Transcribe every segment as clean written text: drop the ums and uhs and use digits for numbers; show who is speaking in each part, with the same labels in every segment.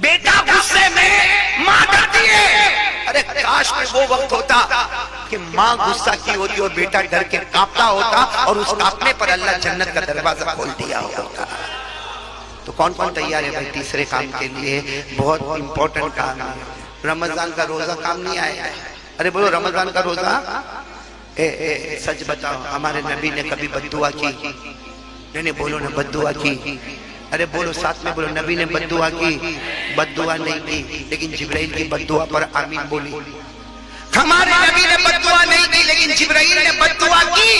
Speaker 1: بیٹا غصے میں ماں ڈرتی ہے. ارے کاش کہ وہ وقت ہوتا کہ ماں غصہ کی ہوتی اور بیٹا ڈر کے کانپتا ہوتا اور اس کانپنے پر اللہ جنت کا دروازہ کھول دیا ہوتا. تو کون کون تیار ہے بھائی تیسرے کام کے لیے؟ بہت امپورٹنٹ کام ہے. رمضان کا روزہ کام نہیں آیا ہے. ارے بولو رمضان کا روزہ. سچ بتاؤ ہمارے نبی نے کبھی بد دعا کی؟ نہیں بولو نا بد دعا کی. ارے بولو ساتھ میں بولو نبی نے بد دعا کی؟ بد دعا نہیں کی لیکن جبرائیل کی بد دعا پر آمین بولی. ہمارے نبی نے بد دعا نہیں کی لیکن جبرائیل نے بد دعا کی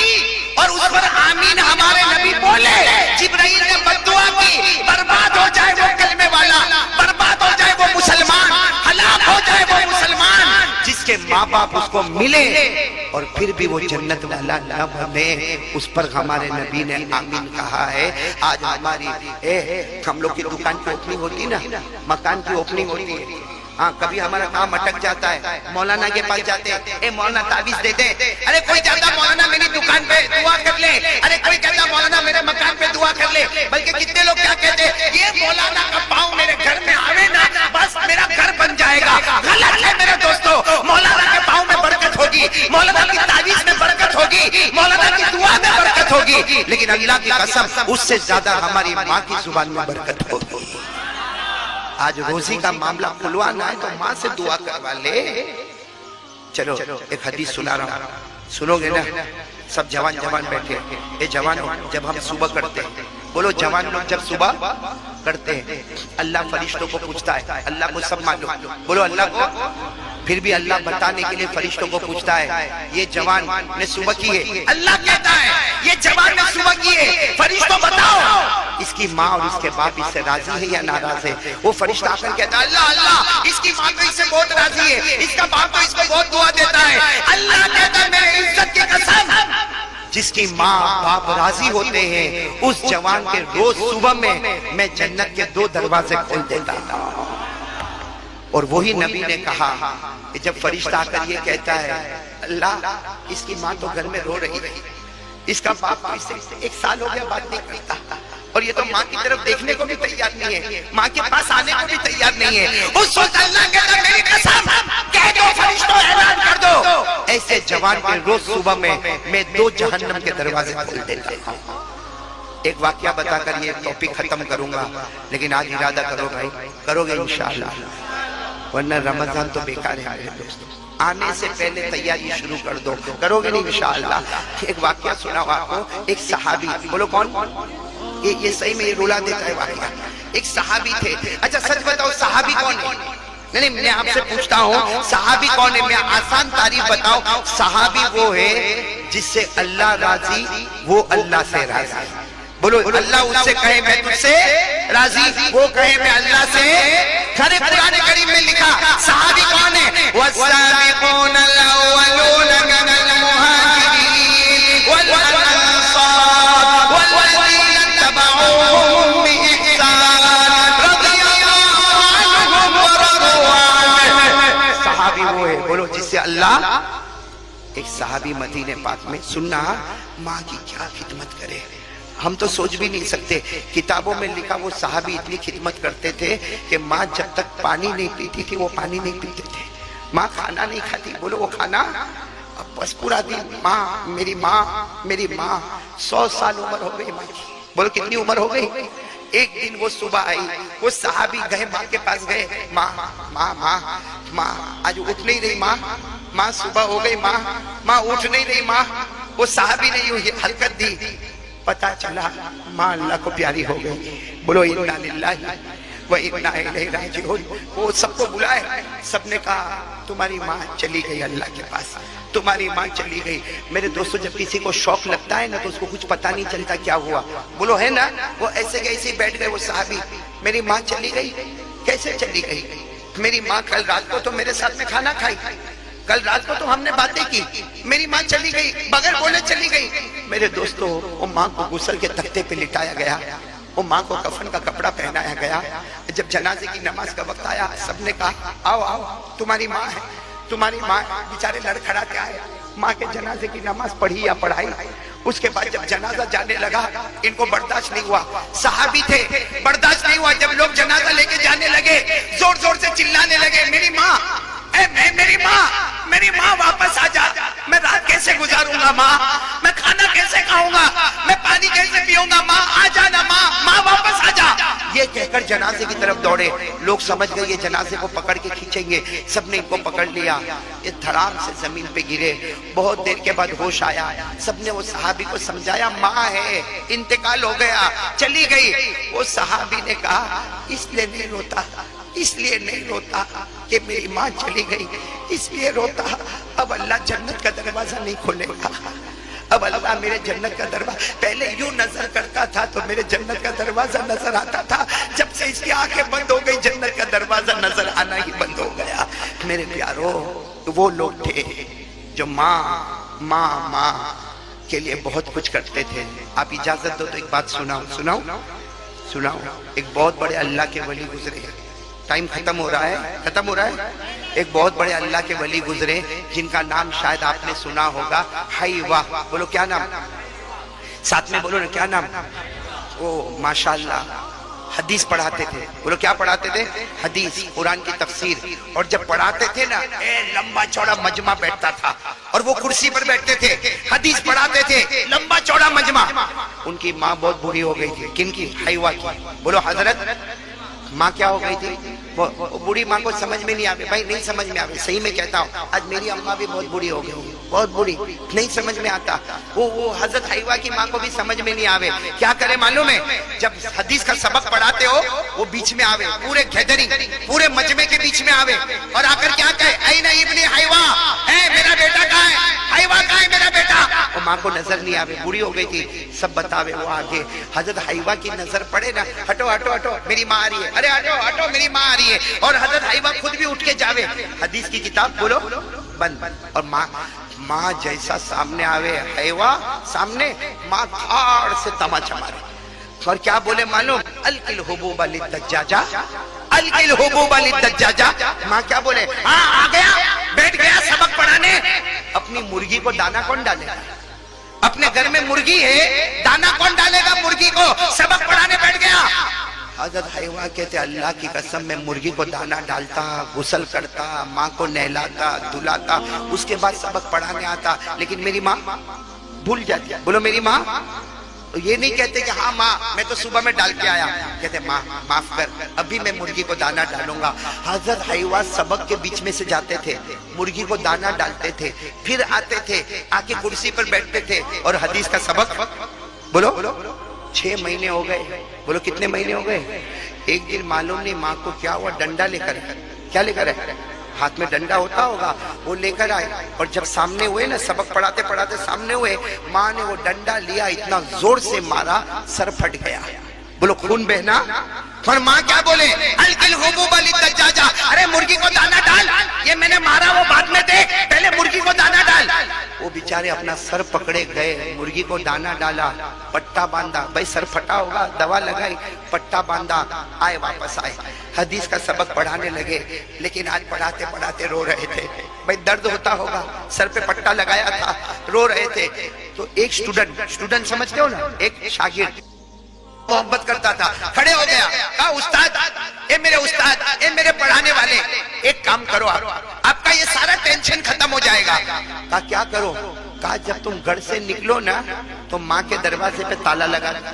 Speaker 1: اور اس پر آمین ہمارے نبی بولے. جبرائیل نے بد دعا کی برباد ہو جائے وہ کلمے والا، برباد ہو جائے وہ مسلمان، ہلاک ہو جائے وہ مسلمان جس کے ماں باپ اس کو ملے اور پھر بھی وہ جنت والا نہ بنے. اس پر ہمارے نبی نے آمین کہا ہے. آج ہماری ہم لوگ کی دکان کی اوپننگ ہوتی نا، مکان کی اوپننگ ہوتی ہے. ہاں کبھی ہمارا کام اٹک جاتا ہے، مولانا کے پاس جاتے ہیں، اے مولانا تعویذ دے دے. ارے کوئی کہتا مولانا میری دکان پہ دعا کر لے. ارے کوئی کہتا مولانا میرے مکان پہ دعا کر لے. بلکہ کتنے لوگ کیا کہتے ہیں یہ مولانا کا پاؤں میرے گھر میں آوے نا بس میرا گھر بن جائے گا. غلط ہے میرے دوستو. مولانا کے پاؤں میں برکت ہوگی، مولانا کی تعویذ میں برکت ہوگی، مولانا کی دعا میں برکت ہوگی، لیکن اللہ کی قسم اس سے زیادہ ہماری ماں کی زبان میں برکت ہوگی. آج روزی کا معاملہ کھلوانا ہے تو ماں سے دعا کروا لے. چلو ایک حدیث سنا رہا ہوں، سنو گے نا؟ سب جوان جوان بیٹھے. اے جوانوں جب ہم صبح کرتے ہیں، بولو جوان لوگ جب صبح کرتے ہیں اللہ فرشتوں کو پوچھتا ہے. اللہ کو سب معلوم، بولو اللہ کو. پھر بھی اللہ بتانے کے لیے فرشتوں کو پوچھتا ہے یہ جوان نے صبح کی ہے. اللہ کہتا ہے یہ جوان نے صبح کی ہے، فرشتوں بتاؤ اس کی ماں اور اس کے باپ اس سے راضی ہے یا ناراض ہے؟ وہ فرشتہ آ کر کہتا ہے اللہ اللہ اس کی ماں تو اس سے بہت راضی ہے، اس کا باپ تو اس کو بہت دعا دیتا ہے. اللہ کہتا ہے میرے عزت کی قسم جس کی ماں باپ راضی ہوتے ہیں اس جوان کے روز صبح میں جنت کے 2 دروازے کھول دیتا ہوں. اور وہی نبی نے کہا کہ جب فرشتہ آ کر یہ کہتا ہے اللہ اس کی ماں تو گھر میں رو رہی ہے، اس کا باپ اس سے 1 سال ہو گیا بات نہیں کرتا اور یہ تو ماں کی طرف دیکھنے کو بھی تیار نہیں ہے، ماں کے پاس آنے کو بھی تیار نہیں ہے. اس وقت اللہ کہتا ہے میری قسم کہہ دو فرشتوں اعلان کر دو ایسے جوان کے روز صبح میں 2 جہنم کے دروازے کھول دیتا ہوں. ایک واقعہ بتا کر یہ ٹاپک ختم کروں گا، لیکن آج ارادہ کرو بھائی، کرو گے انشاءاللہ، ورنہ رمضان تو بیکار ہے میرے دوستو. آنے سے پہلے تیاری شروع کر دو، کرو گے نہیں انشاءاللہ. ایک واقعہ سناؤ آپ کو. ایک صحابی، بولو کون؟ یہ صحیح میں یہ رولا دیتا ہے واقعہ. ایک صحابی تھے. اچھا سچ بتاؤ صحابی کون ہے؟ نہیں میں آپ سے پوچھتا ہوں صحابی کون ہے؟ میں آسان تعریف بتاؤں. صحابی وہ ہے جس سے اللہ راضی، وہ اللہ سے راضی. بولو اللہ اس سے کہے میں تجھ سے راضی، وہ کہے میں اللہ سے. کھرے قرآن کریم میں لکھا صحابی کون ہے؟ والسابقون الاولون من المہاجرین والانصار والذین اتبعوهم بإحسان رضی اللہ عنہم ورضوا عنہ. صحابی وہ ہے بولو جس سے اللہ. ایک صحابی مدینہ پاک میں سننا ماں کی کیا خدمت کرے ہم تو سوچ بھی نہیں سکتے. کتابوں میں لکھا وہ صحابی اتنی خدمت کرتے تھے کہ ماں جب تک پانی نہیں پیتی تھی وہ پانی نہیں پیتے تھے. ماں کھانا نہیں کھاتی، بولو وہ کھانا اب بس پورا دن ماں میری ماں میری ماں. 100 سال عمر ہو گئی ماں کی. بولو کتنی عمر ہو گئی؟ ایک دن وہ صبح آئی، وہ صحابی گئے ماں کے پاس گئے. ماں ماں ماں ماں آج اٹھ نہیں رہی ماں، ماں صبح ہو گئی ماں، ماں اٹھ نہیں رہی ماں. وہ صحابی نے یوں حرکت دی، پتا چلا ماں اللہ کو پیاری ہو گئی. بولو انا للہ و انا الیہ راجعون. وہ سب کو بلائے، سب نے کہا تمہاری ماں چلی گئی اللہ کے پاس، تمہاری ماں چلی گئی. میرے دوستو جب کسی کو شوق لگتا ہے نا تو اس کو کچھ پتا نہیں چلتا کیا ہوا. بولو ہے نا. وہ ایسے کیسے بیٹھ گئے وہ صحابی. میری ماں چلی گئی. کیسے چلی گئی؟ میری ماں کل رات کو تو میرے ساتھ میں کھانا کھائی، کل رات کو تو ہم نے باتیں کی، میری ماں چلی گئی، بغیر بولے چلی گئی. میرے دوستو وہ ماں کو غسل کے تختے پہ لٹایا گیا، وہ ماں کو کفن کا کپڑا پہنایا گیا. جب جنازے کی نماز کا وقت آیا سب نے کہا آؤ آؤ تمہاری ماں ہے، تمہاری ماں. بیچارے لڑکھڑاتے آئے، ماں کے جنازے کی نماز پڑھی یا پڑھائی. اس کے بعد جب جنازہ جانے لگا ان کو برداشت نہیں ہوا، صحابی تھے، برداشت نہیں ہوا، جب لوگ جنازہ لے کے جانے لگے زور زور سے چلانے لگے، میری ماں، میری ماں واپس آ جا، میں رات کیسے گزاروں گا ماں، میں کھانا کیسے کھاؤں گا، میں پانی کیسے پیوں گا، ماں آ جانا، ماں واپس آ جا، یہ کہہ کر جنازے کی طرف دوڑے۔ لوگ سمجھ گئے یہ جنازے کو پکڑ کے کھینچیں گے، سب نے ان کو پکڑ لیا، یہ دھڑام سے زمین پہ گرے۔ بہت دیر کے بعد ہوش آیا، سب نے وہ صحابی کو سمجھایا ماں ہے، انتقال ہو گیا، چلی گئی۔ وہ صحابی نے کہا اس لیے نہیں روتا، اس لیے نہیں روتا کہ میری ماں چلی گئی، اس لیے روتا اب اللہ جنت کا دروازہ نہیں کھولے گا، اب اللہ میرے جنت کا دروازہ، پہلے یوں نظر کرتا تھا تو میرے جنت کا دروازہ نظر آتا تھا، جب سے اس کی آنکھیں بند ہو گئی جنت کا دروازہ نظر آنا ہی بند ہو گیا۔ میرے پیارو، وہ لوگ تھے جو ماں کے لیے بہت کچھ کرتے تھے۔ آپ اجازت دو تو ایک بات سناؤں۔ ایک بہت بڑے اللہ کے ولی گزرے، ٹائم ختم ہو رہا ہے، ایک بہت بڑے اللہ کے ولی گزرے جن کا نام شاید آپ نے سنا ہوگا، حیوہ۔ بولو کیا نام، ساتھ میں بولو نا کیا نام۔ وہ ماشاءاللہ حدیث پڑھاتے تھے۔ بولو کیا پڑھاتے تھے، حدیث، قرآن کی تفسیر۔ اور جب پڑھاتے تھے نا لمبا چوڑا مجمع بیٹھتا تھا، اور وہ کرسی پر بیٹھتے تھے، حدیث پڑھاتے تھے، لمبا چوڑا مجمع۔ ان کی ماں بہت بری ہو گئی تھی، کن کی، حیوہ کی۔ بولو حضرت، ماں کیا ہو گئی تھی، وہ بوڑھی ماں کو سمجھ میں نہیں آوے، بھائی نہیں سمجھ میں آوے، صحیح میں کہتا ہوں، آج میری اماں بھی بہت بوڑھی ہو گئی، بہت بوڑھی، نہیں سمجھ میں آتا۔ وہ حضرت حیوہ کی ماں کو بھی سمجھ میں نہیں آوے، کیا کرے معلوم ہے، جب حدیث کا سبق پڑھاتے ہو وہ بیچ میں آوے، پورے گیدرنگ، پورے مجمع کے بیچ میں آوے، اور آ کر کیا کہے، این ابن حیوہ، اے میرا بیٹا کہاں ہے، حیوہ کہاں ہے میرا بیٹا۔ وہ ماں کو نظر نہیں آوے، بوڑھی ہو گئی تھی، سب بتاوے۔ وہ آگے حضرت حیوہ کی نظر پڑے نا، ہٹو ہٹو ہٹو میری ماں آ رہی ہے، ارے ہٹو ہٹو میری ماں آ رہی ہے، اور حضرت حیوہ خود بھی اٹھ کے جاوے، حدیث کی کتاب بولو بند، اور ماں جیسا سامنے آوے، حیوہ سامنے، ماں تھاڑ سے تماچا مارے، اور کیا بولے معلوم، القل حبوب للدجاجہ، القل حبوب للدجاجہ۔ ماں کیا بولے، ہاں آ گیا، بیٹھ گیا سبق پڑھانے۔ اپنی مرغی کو دانا کون ڈالے گا، اپنے گھر میں مرغی ہے، دانا کون ڈالے گا مرغی کو، سبق پڑھانے بیٹھ گیا۔ حضرت حیوہ کہتے اللہ کی قسم میں مرغی کو دانا ڈالتا، غسل کرتا، ماں کو نہلاتا دھلاتا، اس کے بعد سبق پڑھانے آتا، لیکن میری ماں بھول جاتی۔ بولو میری ماں، یہ نہیں کہتے کہ ہاں ماں میں تو صبح میں ڈال کے آیا، کہتے ماں معاف کر، ابھی میں مرغی کو دانا ڈالوں گا۔ حضرت حیوہ سبق کے بیچ میں سے جاتے تھے، مرغی کو دانا ڈالتے تھے، پھر آتے تھے، آ کے کرسی پر بیٹھتے تھے، اور حدیث کا سبق بولو 6 مہینے ہو گئے۔ بولو کتنے مہینے ہو گئے۔ ایک دن معلوم نہیں ماں کو کیا ہوا، ڈنڈا لے کر، کیا لے کر ہے، ہاتھ میں ڈنڈا ہوتا ہوگا، وہ لے کر آئے، اور جب سامنے ہوئے نا سبق پڑھاتے پڑھاتے سامنے ہوئے، ماں نے وہ ڈنڈا لیا، اتنا زور سے مارا، سر پھٹ گیا۔ بولو خون بہنا، اور ماں کیا بولے، القل حبوب للدجاجہ، ارے مرغی کو دانا ڈال، یہ میں نے مارا وہ بعد میں دیکھ، پہلے مرغی کو دانا ڈال۔ وہ بیچارے اپنا سر پکڑے گئے، مرغی کو دانا ڈالا، پٹا باندھا، بھائی سر پھٹا ہوگا، دوا لگائی، پٹا باندھا، آئے واپس آئے، حدیث کا سبق پڑھانے لگے، لیکن آج پڑھاتے پڑھاتے رو رہے تھے، بھائی درد ہوتا ہوگا، سر پہ پٹا لگایا تھا، رو رہے تھے۔ تو ایک اسٹوڈنٹ سمجھتے ہو نا، ایک شاگرد محبت کرتا تھا، کھڑے ہو گیا، کہا استاد، اے میرے استاد، اے میرے پڑھانے والے، ایک کام کرو، آپ کا یہ سارا ٹینشن ختم ہو جائے گا۔ کہا کیا کرو، کہا جب تم گھر سے نکلو نا تو ماں کے دروازے پہ تالا لگا دو،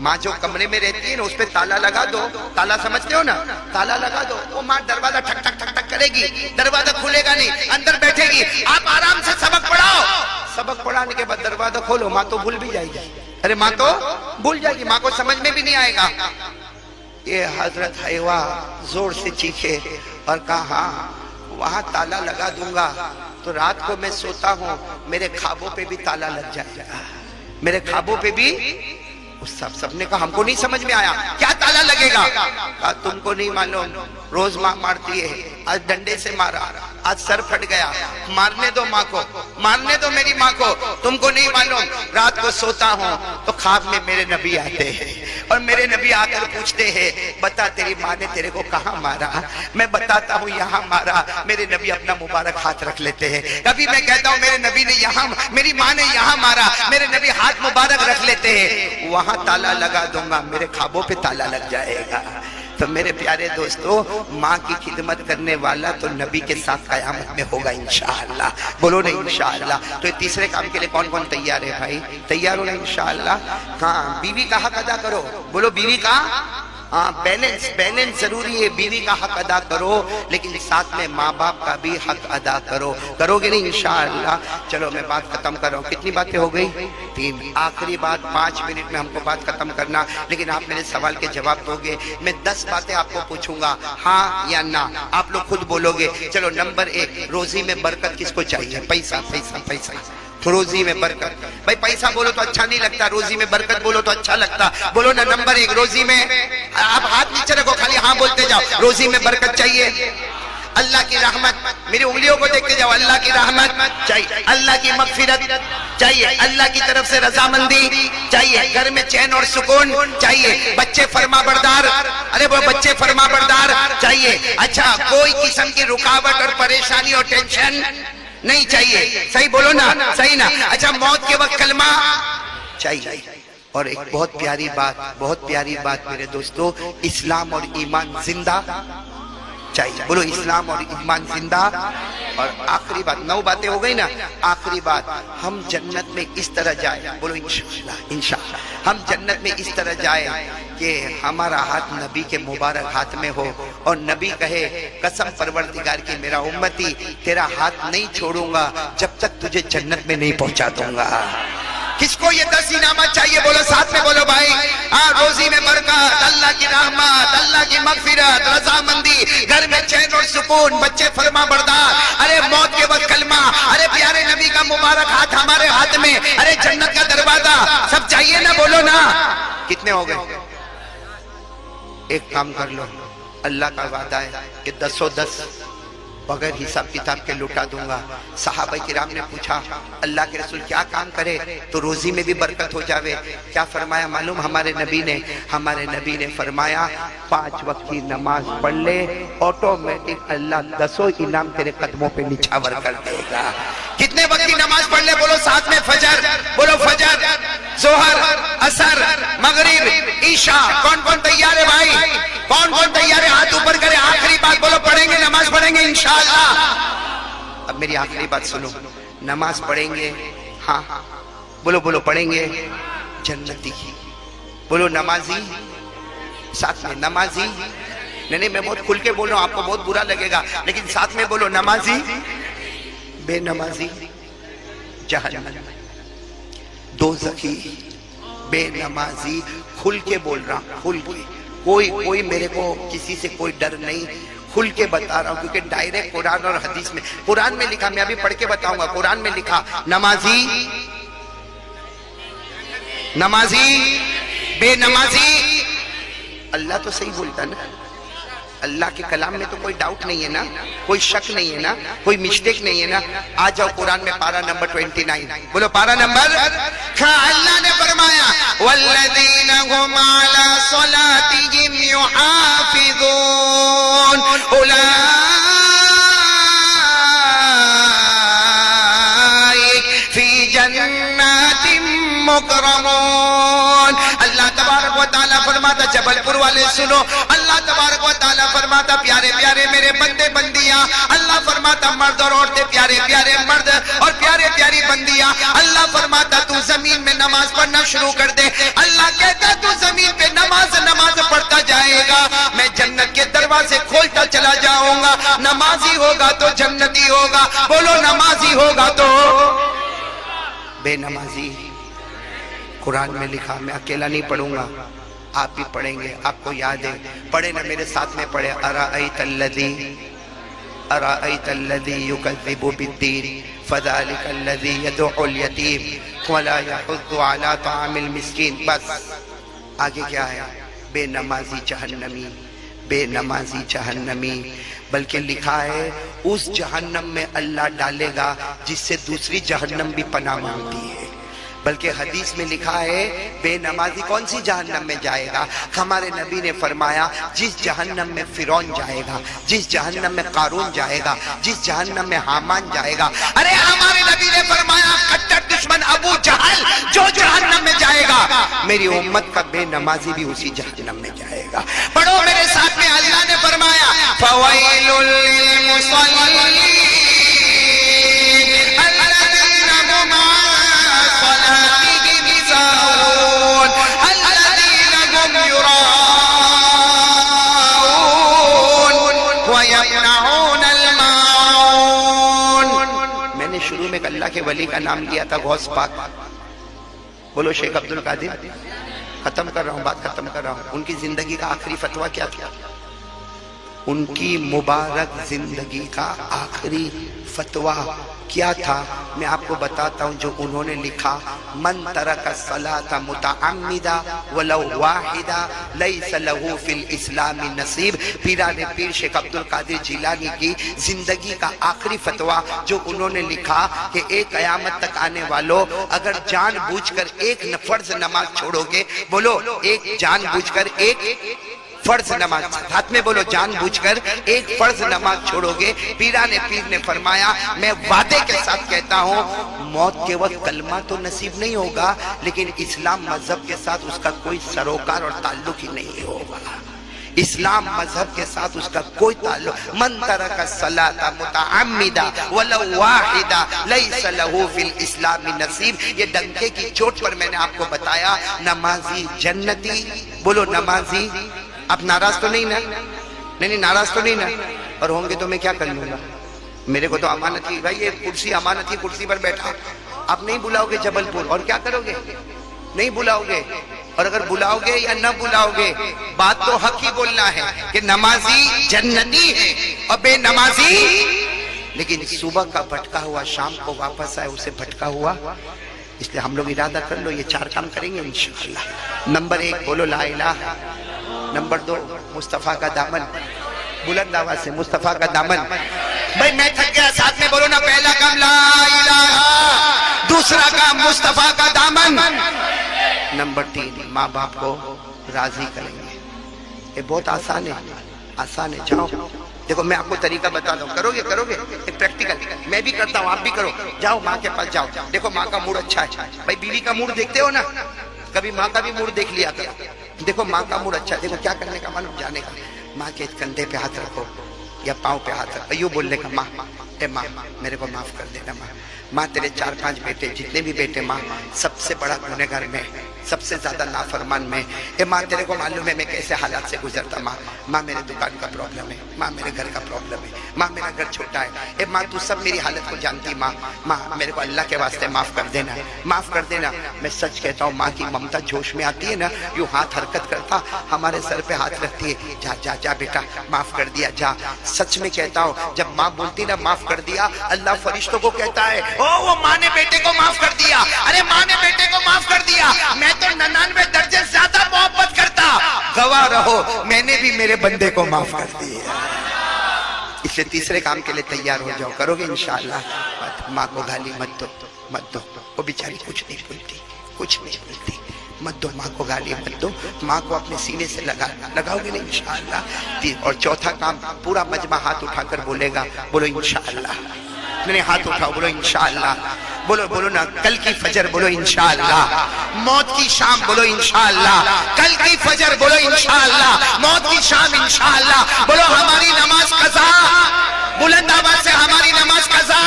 Speaker 1: ماں جو کمرے میں رہتی ہے نا اس پہ تالا لگا دو، تالا سمجھتے ہو نا، تالا لگا دو، وہ ماں دروازہ ٹھک ٹھک ٹھک ٹھک کرے گی، دروازہ کھلے گا نہیں، اندر بیٹھے گی، آپ آرام سے سبق پڑھاؤ۔ سبق پڑھانے کے بعد دروازہ کھولو، ماں تو بھول بھی جائے گی، ارے ماں تو بھول جائے گی، ماں کو سمجھ میں بھی نہیں آئے گا۔ یہ حضرت حیوہ زور سے چیخے اور کہا ہاں وہاں تالا لگا دوں گا تو رات کو میں سوتا ہوں میرے خوابوں پہ بھی تالا لگ جائے گا، میرے خوابوں پہ بھی۔ سب نے کہا ہم کو نہیں سمجھ میں آیا، کیا تالا لگے گا؟ کہا تم کو نہیں معلوم، روز ماں مارتی ہے، آج ڈنڈے سے مارا، آج سر پھٹ گیا، مارنے دو ماں کو، مارنے دو میری ماں کو۔ تم کو نہیں معلوم، رات کو سوتا ہوں تو خواب میں میرے نبی آتے ہیں اور میرے نبی آ کر پوچھتے ہیں بتا تیری ماں نے تیرے کو کہاں مارا؟ میں بتاتا ہوں یہاں مارا۔ میرے نبی اپنا مبارک ہاتھ رکھ لیتے ہیں۔ کبھی میں کہتا ہوں میرے نبی نے یہاں، میری ماں نے یہاں مارا، میرے نبی ہاتھ مبارک رکھ لیتے ہیں، وہاں تالا لگا دوں گا، میرے خوابوں پہ تالا لگ جائے گا۔ تو میرے پیارے دوستو، ماں کی خدمت کرنے والا تو نبی کے ساتھ قیامت میں ہوگا انشاءاللہ۔ بولو نا انشاءاللہ۔ تو تیسرے کام کے لئے کون کون تیار ہے بھائی؟ تیار ہو نا انشاءاللہ؟ ہاں، بیوی کا حق ادا کرو۔ بولو بیوی کا، ہاں، بیلنس ضروری ہے۔ بیوی کا حق ادا کرو لیکن ساتھ میں ماں باپ کا بھی حق ادا کرو۔ کرو گے نہیں انشاءاللہ؟ چلو میں بات ختم کر رہا ہوں۔ کتنی باتیں ہو گئی؟ 3۔ آخری بات 5 منٹ میں ہم کو بات ختم کرنا، لیکن آپ میرے سوال کے جواب دو گے۔ میں 10 باتیں آپ کو پوچھوں گا، ہاں یا نہ، آپ لوگ خود بولو گے۔ چلو نمبر 1، روزی میں برکت کس کو چاہیے؟ پیسہ پیسہ پیسہ، روزی میں برکت۔ بھائی پیسہ بولو تو اچھا نہیں لگتا، روزی میں برکت بولو تو اچھا لگتا۔ بولو نا نمبر 1، روزی میں، آپ ہاتھ نیچے رکھو، خالی ہاں بولتے جاؤ۔ روزی میں برکت چاہیے، اللہ کی رحمت، میری انگلیوں کو دیکھتے جاؤ، اللہ کی رحمت چاہیے، اللہ کی مغفرت چاہیے، اللہ کی طرف سے رضامندی چاہیے، گھر میں چین اور سکون چاہیے، بچے فرما بردار، ارے وہ بچے فرما بردار چاہیے۔ اچھا، کوئی قسم کی رکاوٹ اور پریشانی اور ٹینشن نہیں چاہیے۔ صحیح بولو نا، صحیح نا؟ اچھا، موت کے وقت کلمہ چاہیے۔ اور ایک بہت پیاری بات میرے دوستو، اسلام اور ایمان زندہ چاہیے۔ بولو اسلام اور ایمان زندہ۔ اور آخری بات، 9 باتیں ہو گئی نا، آخری بات، ہم جنت میں اس طرح جائیں، بولو انشاءاللہ، انشاءاللہ ہم جنت میں اس طرح جائیں کہ ہمارا ہاتھ نبی کے مبارک ہاتھ میں ہو اور نبی کہے قسم پروردگار کی میرا امتی تیرا ہاتھ نہیں چھوڑوں گا جب تک تجھے جنت میں نہیں پہنچا دوں گا۔ کس کو یہ 10 انعامات چاہیے؟ بولو ساتھ میں بولو بھائی۔ ہاں، روزی میں برکت، اللہ کی رحمت، اللہ کی مغفرت، رضامندی، گھر میں چین اور سکون، بچے فرما بردار، ارے موت کے وقت کلمہ، ارے پیارے نبی کا مبارک ہاتھ ہمارے ہاتھ میں، ارے جنت کا دروازہ، سب چاہیے نا؟ بولو نا۔ کتنے ہو گئے؟ ایک کام کر لو، اللہ کا وعدہ ہے کہ 10 بغیر حساب کتاب کے لوٹا دوں گا۔ صحابہ کرام نے پوچھا اللہ کے رسول کیا کام کرے تو روزی میں بھی برکت ہو جاوے؟ کیا فرمایا معلوم ہمارے نبی نے فرمایا 5 وقت کی نماز پڑھ لے، آٹومیٹک اللہ 10 انعام تیرے قدموں پہ نچھاور کر دے گا۔ کتنے وقت کی نماز پڑھ لے؟ بولو ساتھ میں فجر، بولو فجر، ظہر، عصر، مغرب، عشاء۔ کون تیار ہے بھائی؟ کون تیار ہے؟ ہاتھ اوپر کرے۔ آخری بات بولو، پڑھیں گے نماز پڑھیں گے انشاءاللہ۔ اب میری آخری بات سنو، نماز پڑھیں گے، ہاں بولو پڑھیں گے جنتی۔ بولو نمازی، ساتھ میں نمازی۔ نہیں میں بہت کھل کے بول رہا ہوں، آپ کو بہت برا لگے گا، لیکن ساتھ میں بولو نمازی، بے نمازی جہنم، دوزخی، بے نمازی۔ کھل کے بول رہا ہوں، کھل کے، کوئی میرے کو کسی سے کوئی ڈر نہیں، کھل کے بتا رہا ہوں کیونکہ ڈائریکٹ قرآن اور حدیث میں، قرآن میں لکھا، میں ابھی پڑھ کے بتاؤں گا، قرآن میں لکھا نمازی، بے نمازی۔ اللہ تو صحیح بولتا نا، اللہ کے کلام میں تو کوئی ڈاؤٹ نہیں ہے نا، کوئی شک نہیں ہے نا، کوئی مسٹیک نہیں ہے نا۔ آ جاؤ قرآن میں پارہ نمبر 29، بولو پارہ نمبر۔ اللہ نے فرمایا والذین هم علی صلاتهم یحافظون اولئک فی جنات مکرمون۔ اللہ تبارک و تعالیٰ فرماتا، جبل پور والے سنو، اللہ تبارک و تعالیٰ فرماتا پیارے پیارے میرے بندے بندیاں، اللہ فرماتا مرد اور عورتیں، پیارے پیارے مرد اور پیارے پیاری بندیاں، اللہ فرماتا تو زمین میں نماز پڑھنا شروع کر دے۔ اللہ کہتا تو زمین پہ نماز پڑھتا جائے گا، میں جنت کے دروازے کھولتا چلا جاؤں گا۔ نمازی ہوگا تو جنتی ہوگا، بولو نمازی ہوگا تو بے نمازی۔ قرآن میں لکھا، میں اکیلا نہیں پڑھوں گا، آپ بھی پڑھیں گے، آپ کو یاد ہے، پڑھے نا میرے ساتھ میں پڑھے۔ ارأیت الذی یکذب بالدین فذلک الذی یدعو الیتیم ولا یحض علی طعام المسکین۔ بس آگے کیا ہے؟ بے نمازی جہنمی، بے نمازی جہنمی، بلکہ لکھا ہے اس جہنم میں اللہ ڈالے گا جس سے دوسری جہنم بھی پناہ مانگتی ہے۔ بلکہ حدیث میں لکھا ہے بے نمازی کون سی جہنم میں جائے گا؟ ہمارے نبی نے فرمایا جس جہنم میں فرعون جائے گا، جس جہنم میں قارون جائے گا، جس جہنم میں حامان جائے گا، ارے ہمارے نبی نے فرمایا کٹر دشمن ابو جہل جو جہنم میں جائے گا، میری امت کا بے نمازی بھی اسی جہنم میں جائے گا۔ پڑھو میرے ساتھ میں، اللہ نے فرمایا فویل للمصلین شروع میں اللہ کے ولی کا نام لیا تھا غوث پاک، بولو شیخ عبد القادر۔ ختم کر رہا ہوں، بات ختم کر رہا ہوں۔ ان کی زندگی کا آخری فتویٰ کیا تھا؟ ان کی مبارک زندگی کا آخری فتویٰ کیا تھا؟ میں آپ کو بتاتا ہوں جو انہوں نے لکھا، من ترک الصلاۃ متعمدا ولو واحدا لیس له فی الاسلام نصیب۔ پیران پیر شیخ عبد القادر جیلانی کی زندگی کا آخری فتویٰ جو انہوں نے لکھا کہ ایک قیامت تک آنے والوں اگر جان بوجھ کر ایک فرض نماز چھوڑو گے، بولو ایک جان بوجھ کر ایک فرض نماز، ہاتھ میں بولو جان بوجھ کر ایک فرض نماز چھوڑو گے، پیران پیر نے فرمایا میں وعدے کے ساتھ کہتا ہوں موت کے وقت کلمہ تو نصیب نہیں ہوگا لیکن اسلام مذہب کے ساتھ اس کا کوئی سروکار اور تعلق ہی نہیں ہوگا۔ اسلام مذہب کے ساتھ اس کا کوئی تعلق۔ من ترک الصلاۃ متعمدا ولو واحدا لیس له فی الاسلام نصیب۔ یہ ڈنکے کی چوٹ پر میں نے آپ کو بتایا نمازی جنتی، بولو نمازی۔ آپ ناراض تو نہیں نا؟ نہیں ناراض تو نہیں نا؟ اور ہوں گے تو میں کیا کر لوں گا؟ میرے کو تو امانت ہی، بھائی یہ کرسی امانت ہی، کرسی پر بیٹھا آپ نہیں بلاؤ گے جبل پور، اور کیا کرو گے؟ نہیں بلاؤ گے۔ اور اگر بلاؤ گے یا نہ بلاؤ گے بات تو حق ہی بولنا ہے کہ نمازی جنتی ہے اور بے نمازی، لیکن صبح کا بھٹکا ہوا شام کو واپس آئے اسے بھٹکا ہوا۔ اس لئے ہم لوگ ارادہ کر لو یہ 4 کام کریں گے انشاءاللہ۔ نمبر 1 بولو لا الہ، نمبر 2 مصطفیٰ کا دامن، بلند آواز سے مصطفیٰ کا دامن۔ بھائی میں تھک گیا، ساتھ میں بولو نا، پہلا کام لا الہ، دوسرا کام مصطفیٰ کا دامن، نمبر 3 ماں باپ کو راضی کریں گے۔ یہ بہت آسان ہے، آسان ہے۔ جاؤ دیکھو میں آپ کو طریقہ بتا دوں، کرو گے ایک پریکٹیکل، میں بھی کرتا ہوں آپ بھی کرو۔ جاؤ ماں کے پاس جاؤ، دیکھو ماں کا موڈ اچھا ہے، بھائی بیوی کا موڈ دیکھتے ہو نا، کبھی ماں کا بھی موڈ دیکھ لیا کرو۔ دیکھو ماں کا موڈ اچھا ہے، دیکھو کیا کرنے کا معلوم، جانے کا ماں کے کندھے پہ ہاتھ رکھو یا پاؤں پہ ہاتھ رکھو، یوں بولنے کا ماں اے ماں میرے کو معاف کر دینا، ماں تیرے 4-5 بیٹے جتنے بھی بیٹے ماں سب سے بڑا گنہگار میں، سب سے زیادہ نافرمان میں، اے ماں تیرے کو معلوم ہے میں کیسے حالات سے گزرتا، ماں میرے دکان کا پرابلم ہے، ماں میرے گھر کا پرابلم ہے، ماں میرا گھر چھوٹا ہے، اے ماں تو سب میری حالت کو جانتی، ماں میرے کو اللہ کے واسطے معاف کر دینا، معاف کر دینا۔ میں سچ کہتا ہوں ماں کی ممتا جوش میں آتی ہے نا، یوں ہاتھ حرکت کرتا ہمارے سر پہ ہاتھ رکھتی ہے، جا جا جا بیٹا معاف کر دیا جا۔ سچ میں کہتا ہوں جب ماں بولتی نا معاف کر دیا، اللہ فرشتوں کو کہتا ہے او وہ ماں نے بیٹے کو معاف کر دیا، ارے ماں نے بیٹے کو معاف کر دیا، میں تو 99 درجے زیادہ محبت کرتا، گواہ رہو میں نے بھی میرے بندے کو معاف کر دیا۔ اس لیے تیسرے کام کے لیے تیار ہو جاؤ، کرو گے انشاءاللہ۔ ماں کو گالی مت دو، وہ بیچاری کچھ نہیں بولتی، مت دو ماں کو گالی مت دو، ماں کو اپنے سینے سے لگاؤ گے نہیں انشاءاللہ۔ اور چوتھا کام پورا مجمع ہاتھ اٹھا کر بولے گا، بولو انشاءاللہ، اپنے ہاتھ اٹھاؤ بولو انشاءاللہ، بولو نا کل کی فجر بولو انشاءاللہ، موت کی شام بولو انشاءاللہ، کل کی فجر بولو انشاءاللہ، موت کی شام انشاءاللہ، بولو ہماری نماز قضا، بلند آواز سے ہماری نماز قضا۔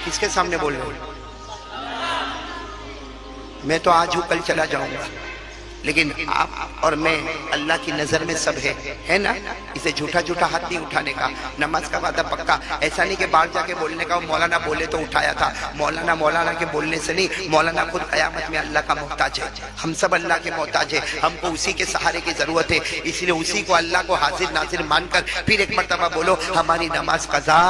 Speaker 1: کس کے سامنے بول رہے ہو؟ میں تو آج ہوں کل چلا جاؤں گا، لیکن آپ اور میں اللہ کی نظر میں سب ہے نا، اسے جھوٹا ہاتھ نہیں اٹھانے کا، نماز کا وعدہ پکا، ایسا نہیں کہ باہر جا کے بولنے کا مولانا بولے تو اٹھایا تھا، مولانا کے بولنے سے نہیں، مولانا خود قیامت میں اللہ کا محتاج ہے، ہم سب اللہ کے محتاج ہیں، ہم کو اسی کے سہارے کی ضرورت ہے، اس لیے اسی کو اللہ کو حاضر ناظر مان کر پھر ایک مرتبہ بولو ہماری نماز قضا،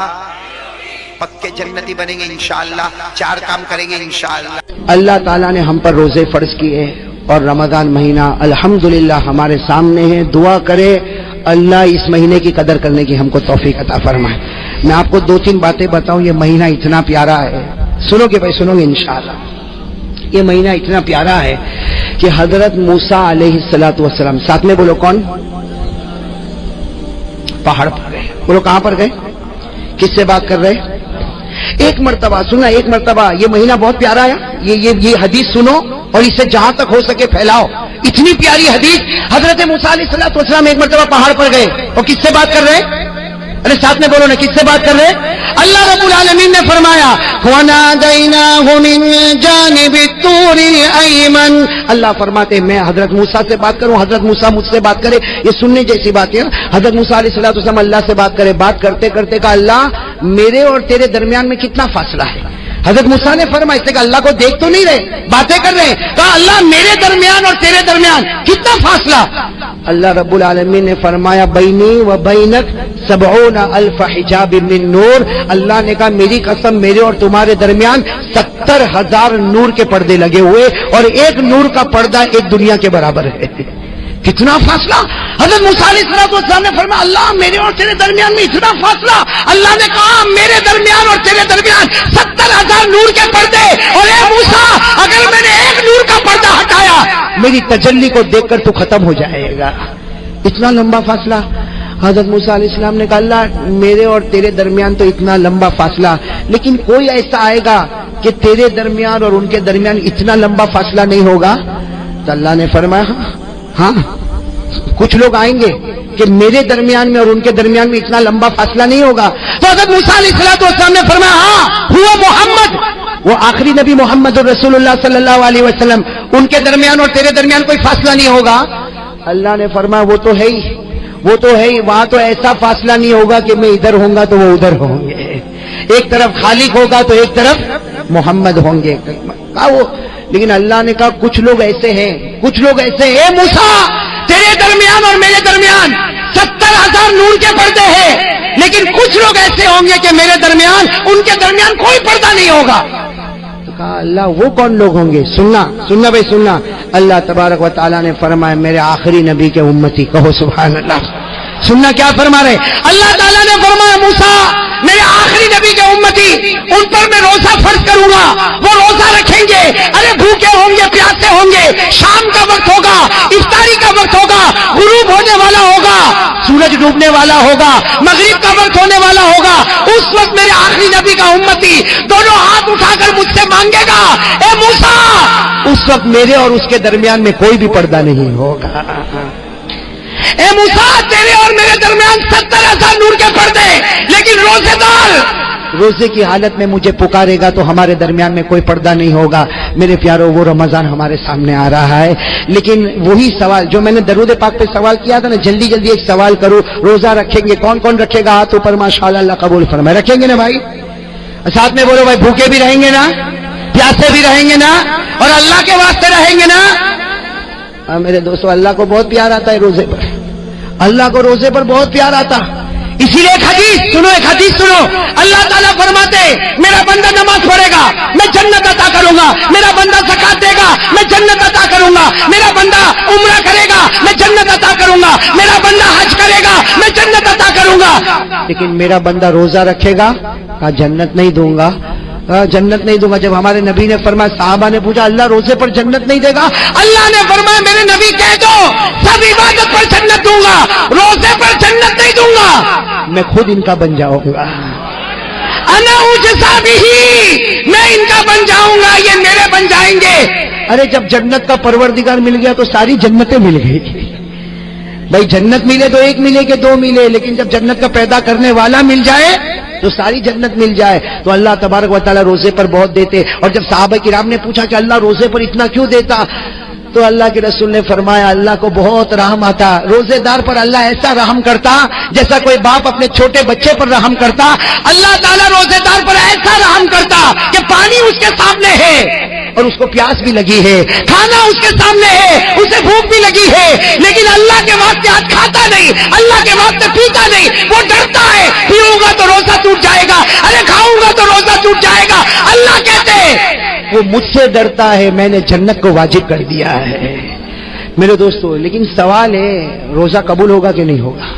Speaker 1: پکے جنتی بنیں گے انشاءاللہ، 4 کام کریں گے انشاءاللہ۔
Speaker 2: اللہ تعالیٰ نے ہم پر روزے فرض کیے اور رمضان مہینہ الحمدللہ ہمارے سامنے ہے، دعا کرے اللہ اس مہینے کی قدر کرنے کی ہم کو توفیق عطا فرمائے. میں آپ کو 2-3 باتیں بتاؤں. یہ مہینہ اتنا پیارا ہے, سنو گے بھائی, سنو گے انشاءاللہ. یہ مہینہ اتنا پیارا ہے کہ حضرت موسیٰ علیہ السلام, ساتھ میں بولو کون, پہاڑ پر گئے. بولو کہاں پر گئے, کس سے بات کر رہے؟ ایک مرتبہ سننا, ایک مرتبہ. یہ مہینہ بہت پیارا ہے. یہ حدیث سنو اور اسے جہاں تک ہو سکے پھیلاؤ. اتنی پیاری حدیث. حضرت موسیٰ علیہ السلام ایک مرتبہ پہاڑ پر گئے اور کس سے بات کر رہے؟ ارے ساتھ میں بولو نا, کس سے بات کر رہے؟ اللہ رب العالمین نے فرمایا وَنَادَيْنَاهُ مِن جَانِبِ الطُّورِ الْأَيْمَنِ. اللہ فرماتے میں حضرت موسیٰ سے بات کروں, حضرت موسیٰ مجھ سے بات کرے. یہ سننے جیسی بات ہے. حضرت موسیٰ علیہ السلام اللہ سے بات کرے. بات کرتے کرتے کہا اللہ میرے اور تیرے درمیان میں کتنا فاصلہ ہے؟ حضرت موسیٰ نے فرمایا, اس نے کہا اللہ کو دیکھ تو نہیں رہے, باتیں کر رہے ہیں. کہا اللہ میرے درمیان اور تیرے درمیان کتنا فاصلہ؟ اللہ رب العالمین نے فرمایا بینی و بینک 70,000 حجاب من نور. اللہ نے کہا میری قسم میرے اور تمہارے درمیان 70,000 نور کے پردے لگے ہوئے اور ایک نور کا پردہ ایک دنیا کے برابر ہے. کتنا فاصلہ؟ حضرت موسیٰ علیہ السلام نے فرمایا اللہ میرے اور تیرے درمیان میں اتنا فاصلہ. اللہ نے کہا میرے درمیان اور تیرے درمیان 70,000 نور کے پردے, اور اے موسیٰ اگر میں نے ایک نور کا پردہ ہٹایا میری تجلی کو دیکھ کر تو ختم ہو جائے گا. اتنا لمبا فاصلہ. حضرت موسیٰ علیہ السلام نے کہا اللہ میرے اور تیرے درمیان تو اتنا لمبا فاصلہ, لیکن کوئی ایسا آئے گا کہ تیرے درمیان اور ان کے درمیان اتنا لمبا فاصلہ نہیں ہوگا؟ تو اللہ نے فرمایا ہاں کچھ لوگ آئیں گے کہ میرے درمیان میں اور ان کے درمیان میں اتنا لمبا فاصلہ نہیں ہوگا. تو حضرت موسیٰ علیہ السلام نے فرمایا ہاں ہوا محمد, وہ آخری نبی محمد رسول اللہ صلی اللہ علیہ وسلم, ان کے درمیان اور تیرے درمیان کوئی فاصلہ نہیں ہوگا. اللہ نے فرمایا وہ تو ہے ہی, وہ تو ہے ہی. وہاں تو ایسا فاصلہ نہیں ہوگا کہ میں ادھر ہوں گا تو وہ ادھر ہوں گے, ایک طرف خالق ہوگا تو ایک طرف محمد ہوں گے. کہا وہ, لیکن اللہ نے کہا کچھ لوگ ایسے ہیں, کچھ لوگ ایسے ہیں موسیٰ تیرے درمیان اور میرے درمیان 70,000 نور کے پردے ہیں, لیکن کچھ لوگ ایسے ہوں گے کہ میرے درمیان ان کے درمیان کوئی پردہ نہیں ہوگا. تو کہا اللہ وہ کون لوگ ہوں گے؟ سننا بھائی سننا. اللہ تبارک و تعالیٰ نے فرمایا میرے آخری نبی کے امتی. کہو سبحان اللہ. سننا کیا فرما رہے؟ اللہ تعالیٰ نے فرمایا موسیٰ میرے آخری نبی کے امتی ان پر میں روزہ فرض کروں گا, وہ روزہ رکھیں گے. ارے بھوکے ہوں گے, پیاسے ہوں گے, شام کا وقت ہوگا, افطاری کا وقت ہوگا, غروب ہونے والا ہوگا, سورج ڈوبنے والا ہوگا, مغرب کا وقت ہونے والا ہوگا. اس وقت میرے آخری نبی کا امتی دونوں ہاتھ اٹھا کر مجھ سے مانگے گا اے موسیٰ, اس وقت میرے اور اس کے درمیان میں کوئی بھی پردہ نہیں ہوگا. اے موسیٰ تیرے اور میرے درمیان 70,000 نور کے پردے, لیکن روزے دار روزے کی حالت میں مجھے پکارے گا تو ہمارے درمیان میں کوئی پردہ نہیں ہوگا. میرے پیارو وہ رمضان ہمارے سامنے آ رہا ہے, لیکن وہی سوال جو میں نے درود پاک پہ سوال کیا تھا نا, جلدی جلدی ایک سوال کروں. روزہ رکھیں گے کون کون رکھے گا؟ ہاتھ اوپر ماشاءاللہ, اللہ قبول فرمائے. رکھیں گے نا بھائی؟ ساتھ میں بولو بھائی بھوکے بھی رہیں گے نا, پیاسے بھی رہیں گے نا, اور اللہ کے واسطے رہیں گے نا. میرے دوستو اللہ کو بہت پیار آتا ہے روزے پر, اللہ کو روزے پر بہت پیار آتا. اسی لیے ایک حدیث سنو. اللہ تعالیٰ فرماتے میرا بندہ نماز پڑھے گا میں جنت عطا کروں گا, میرا بندہ زکات دے گا میں جنت عطا کروں گا, میرا بندہ عمرہ کرے گا میں جنت عطا کروں گا, میرا بندہ حج کرے گا میں جنت عطا کروں گا. لیکن میرا بندہ روزہ رکھے گا کہا جنت نہیں دوں گا, جنت نہیں دوں گا. جب ہمارے نبی نے فرمایا, صحابہ نے پوچھا اللہ روزے پر جنت نہیں دے گا؟ اللہ نے فرمایا میرے نبی کہہ دو سب عبادت پر جنت دوں گا, روزے پر جنت نہیں دوں گا. میں خود ان کا بن جاؤں گا, انا اجزا بہی, میں ان کا بن جاؤں گا, یہ میرے بن جائیں گے. ارے جب جنت کا پروردگار مل گیا تو ساری جنتیں مل گئی. بھائی جنت ملے تو ایک ملے کہ دو ملے, لیکن جب جنت کا پیدا کرنے والا مل جائے تو ساری جنت مل جائے. تو اللہ تبارک و تعالیٰ روزے پر بہت دیتے. اور جب صحابہ کرام نے پوچھا کہ اللہ روزے پر اتنا کیوں دیتا, تو اللہ کے رسول نے فرمایا اللہ کو بہت رحم آتا. روزے دار پر اللہ ایسا رحم کرتا جیسا کوئی باپ اپنے چھوٹے بچے پر رحم کرتا. اللہ تعالیٰ روزے دار پر ایسا رحم کرتا کہ پانی اس کے سامنے ہے اور اس کو پیاس بھی لگی ہے, کھانا اس کے سامنے ہے, اسے بھوک بھی لگی ہے, لیکن اللہ کے واسطے آج کھاتا نہیں, اللہ کے واسطے پیتا نہیں. وہ ڈرتا ہے پیوں گا تو روزہ ٹوٹ جائے گا, ارے کھاؤں گا تو روزہ ٹوٹ جائے گا. اللہ کہتے ہیں وہ مجھ سے ڈرتا ہے, میں نے جنت کو واجب کر دیا ہے. میرے دوستو لیکن سوال ہے روزہ قبول ہوگا کہ نہیں ہوگا؟